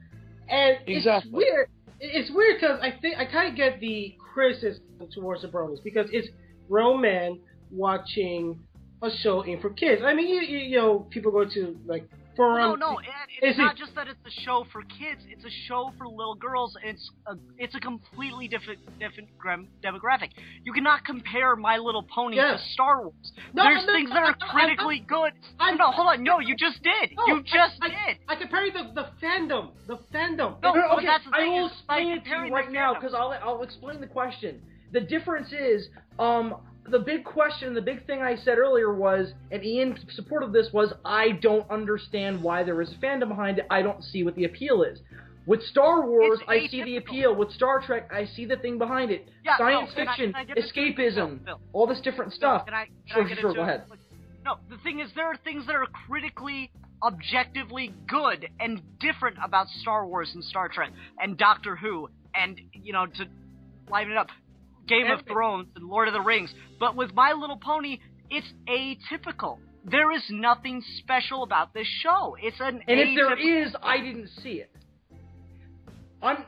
Speaker 5: and
Speaker 4: Exactly.
Speaker 5: it's weird. It's weird because I kind of get the criticism towards the Bronies because it's grown men watching a show aimed for kids. I mean, you know, people go to like forums.
Speaker 1: No, it's not just that it's a show for kids. It's a show for little girls. It's a completely different demographic. You cannot compare My Little Pony to Star Wars. There's things that are critically good. No, hold on. No, you just did.
Speaker 5: No,
Speaker 1: you just did.
Speaker 5: I compare the fandom. The fandom.
Speaker 1: No, but
Speaker 3: Okay,
Speaker 1: that's the
Speaker 3: I
Speaker 1: thing.
Speaker 3: will
Speaker 1: is by
Speaker 3: explain it to
Speaker 1: comparing
Speaker 3: you right
Speaker 1: the
Speaker 3: now
Speaker 1: fandom.
Speaker 3: because I'll explain the question. The difference is, the big question, the big thing I said earlier was, and Ian supported this, was I don't understand why there is a fandom behind it. I don't see what the appeal is. With Star Wars, I see the appeal. With Star Trek, I see the thing behind it.
Speaker 1: Yeah,
Speaker 3: Science
Speaker 1: can
Speaker 3: fiction,
Speaker 1: I get into it?
Speaker 3: escapism,
Speaker 1: Phil.
Speaker 3: all this different stuff.
Speaker 1: Can I
Speaker 3: Sure,
Speaker 1: get
Speaker 3: go
Speaker 1: into it?
Speaker 3: ahead.
Speaker 1: No, the thing is, there are things that are critically, objectively good and different about Star Wars and Star Trek and Doctor Who and, to liven it up, Game of Thrones and Lord of the Rings. But with My Little Pony, it's atypical. There is nothing special about this show. It's an
Speaker 3: And if there is, I didn't see it. And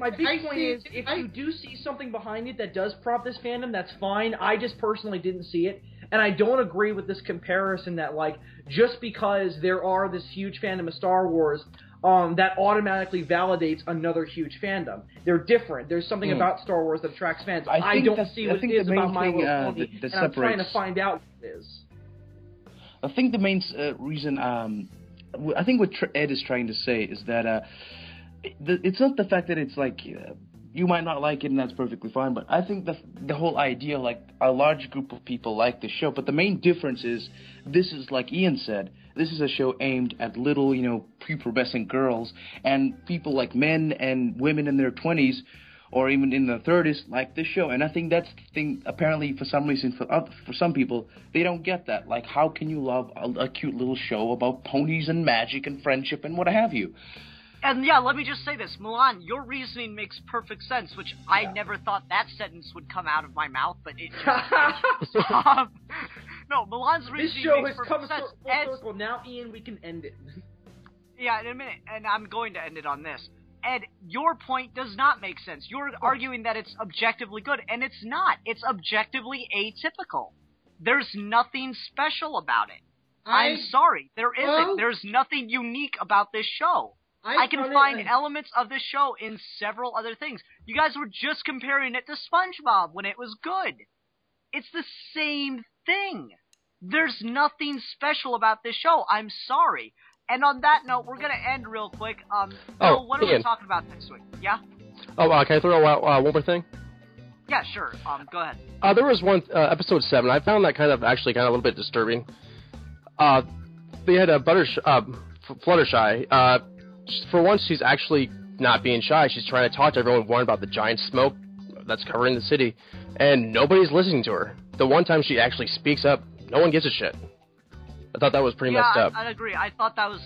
Speaker 3: my big point is, if you do see something behind it that does prop this fandom, that's fine. I just personally didn't see it. And I don't agree with this comparison that, like, just because there are this huge fandom of Star Wars, that automatically validates another huge fandom. They're different. There's something about Star Wars that attracts fans. I don't see what it is about My Little Pony, and I'm trying to find out what it is.
Speaker 4: I think the main reason, I think what Ed is trying to say is that it's not the fact that it's like you might not like it and that's perfectly fine, but I think the whole idea, like, a large group of people like the show, but the main difference is this is, like Ian said, this is a show aimed at little, prepubescent girls, and people like men and women in their 20s or even in their 30s like this show. And I think that's the thing, apparently, for some reason, for some people, they don't get that. Like, how can you love a cute little show about ponies and magic and friendship and what have you?
Speaker 1: And yeah, let me just say this, Milan, your reasoning makes perfect sense, which I never thought that sentence would come out of my mouth, but it no, Milan's reasoning makes perfect sense.
Speaker 3: Full circle. Now, Ian, we can end it.
Speaker 1: Yeah, in a minute, and I'm going to end it on this. Ed, your point does not make sense. You're arguing that it's objectively good, and it's not. It's objectively atypical. There's nothing special about it. I'm sorry, there isn't. There's nothing unique about this show. I can find elements of this show in several other things. You guys were just comparing it to SpongeBob when it was good. It's the same thing. There's nothing special about this show. I'm sorry. And on that note, we're going to end real quick. Bill, what are we talking about next week? Yeah?
Speaker 6: Oh, can I throw out one more thing?
Speaker 1: Yeah, sure. Go ahead.
Speaker 6: There was one, episode 7, I found that kind of a little bit disturbing. They had a Fluttershy. For once, she's actually not being shy. She's trying to talk to everyone, warn about the giant smoke that's covering the city, and nobody's listening to her. The one time she actually speaks up, no one gives a shit. I thought that was pretty messed up.
Speaker 1: I'd agree. I thought that was...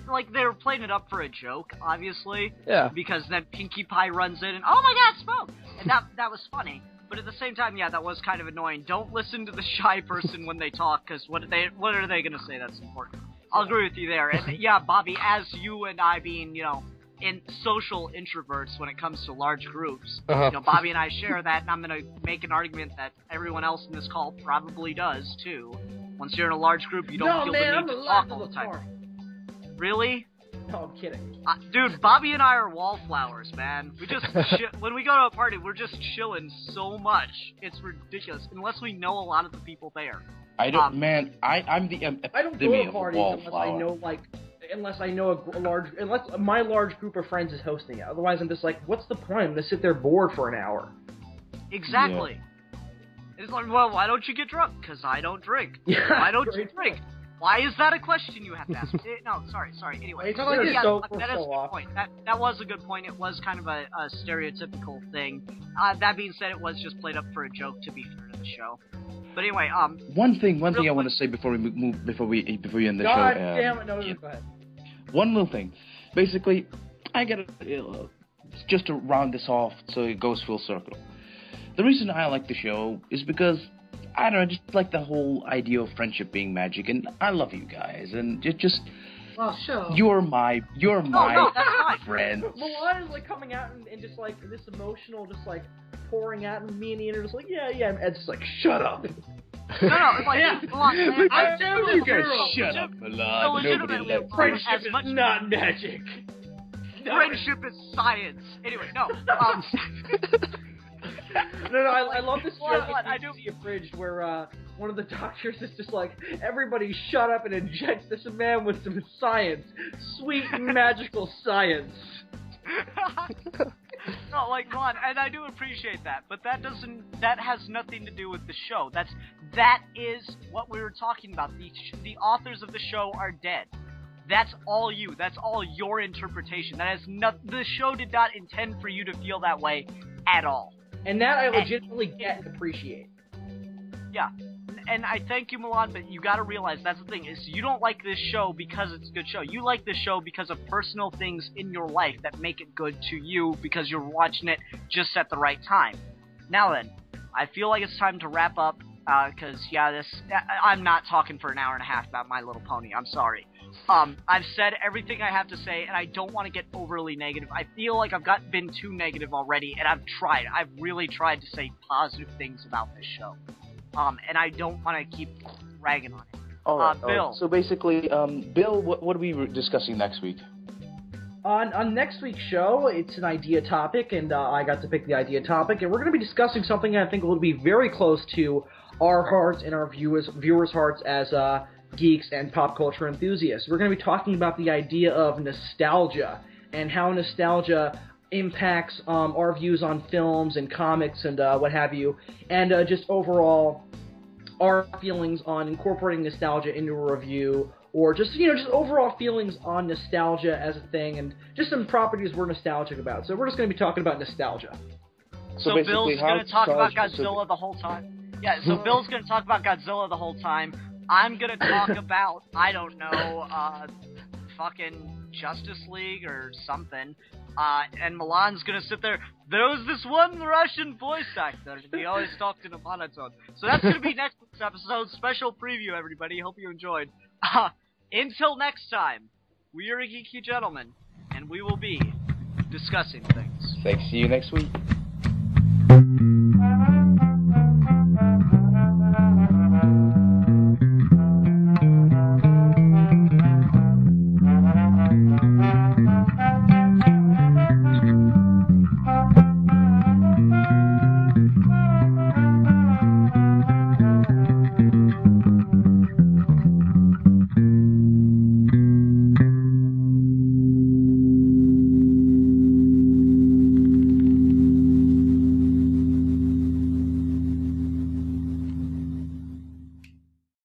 Speaker 1: like, they were playing it up for a joke, obviously.
Speaker 6: Yeah.
Speaker 1: Because then Pinkie Pie runs in and, oh my god, smoke! And that was funny. But at the same time, yeah, that was kind of annoying. Don't listen to the shy person when they talk, because what are they going to say that's important? I'll agree with you there. And yeah, Bobby, as you and I being, in social introverts when it comes to large groups, Bobby and I share that, and I'm going to make an argument that everyone else in this call probably does, too. Once you're in a large group, you don't feel the need to talk all the time. Really?
Speaker 3: No, I'm kidding.
Speaker 1: Dude, Bobby and I are wallflowers, man. We just when we go to a party, we're just chilling so much. It's ridiculous. Unless we know a lot of the people there.
Speaker 4: I don't, man. I'm the
Speaker 3: I don't go to parties unless I know unless my large group of friends is hosting it. Otherwise, I'm just like, what's the point? I'm gonna sit there bored for an hour.
Speaker 1: Exactly. Yeah. It's like, well, why don't you get drunk? Because I don't drink. Why don't you drink? Why is that a question you have to ask? No, sorry. Anyway, that is a good point. That was a good point. It was kind of a stereotypical thing. That being said, it was just played up for a joke, to be fair to the show. But anyway,
Speaker 4: one thing I want to say before we end the show.
Speaker 3: God damn it! No, go ahead.
Speaker 4: One little thing. Basically, I gotta just to round this off so it goes full circle. The reason I like the show is because, I don't know, I just like the whole idea of friendship being magic, and I love you guys, and it just...
Speaker 5: Well, sure.
Speaker 4: You're my friend.
Speaker 3: Milan is like coming out and just like this emotional, just like pouring out, and me and Ian are just like, yeah, and Ed's just like, shut up.
Speaker 1: No, it's like, Milan,
Speaker 4: I tell you guys, shut up, Milan. Nobody loves
Speaker 3: friendship is not magic.
Speaker 1: Friendship is science. Anyway, no.
Speaker 3: No, I love this joke in Geeky Abridged where one of the doctors is just like, everybody shut up and injects this man with some science. Sweet magical science.
Speaker 1: No, like, come on, and I do appreciate that, but that has nothing to do with the show. That is what we were talking about. The authors of the show are dead. That's all you. That's all your interpretation. The show did not intend for you to feel that way at all.
Speaker 3: And that I legitimately get and appreciate.
Speaker 1: Yeah. And I thank you, Milan, but you gotta realize that's the thing, is you don't like this show because it's a good show. You like this show because of personal things in your life that make it good to you because you're watching it just at the right time. Now then, I feel like it's time to wrap up, because, I'm not talking for an hour and a half about My Little Pony. I'm sorry. I've said everything I have to say, and I don't want to get overly negative. I feel like I've been too negative already, and I've really tried to say positive things about this show. And I don't want to keep ragging on it.
Speaker 4: Alright,
Speaker 1: Bill.
Speaker 4: So basically, Bill, what are we discussing next week?
Speaker 3: On next week's show, it's an idea topic, and I got to pick the idea topic, and we're going to be discussing something I think will be very close to our hearts and our viewers' hearts as geeks and pop culture enthusiasts. We're going to be talking about the idea of nostalgia and how nostalgia impacts our views on films and comics and what have you, and just overall our feelings on incorporating nostalgia into a review, or just overall feelings on nostalgia as a thing, and just some properties we're nostalgic about. So we're just going to be talking about nostalgia.
Speaker 1: So Bill's going to talk about Godzilla the whole time. Yeah, so Bill's going to talk about Godzilla the whole time. I'm going to talk about, I don't know, fucking Justice League or something. And Milan's gonna sit there. There was this one Russian voice actor, and he always talked in a monotone. So that's gonna be next week's episode. Special preview, everybody. Hope you enjoyed. Until next time, we are a Geeky Gentlemen, and we will be discussing things.
Speaker 4: Thanks. See you next week.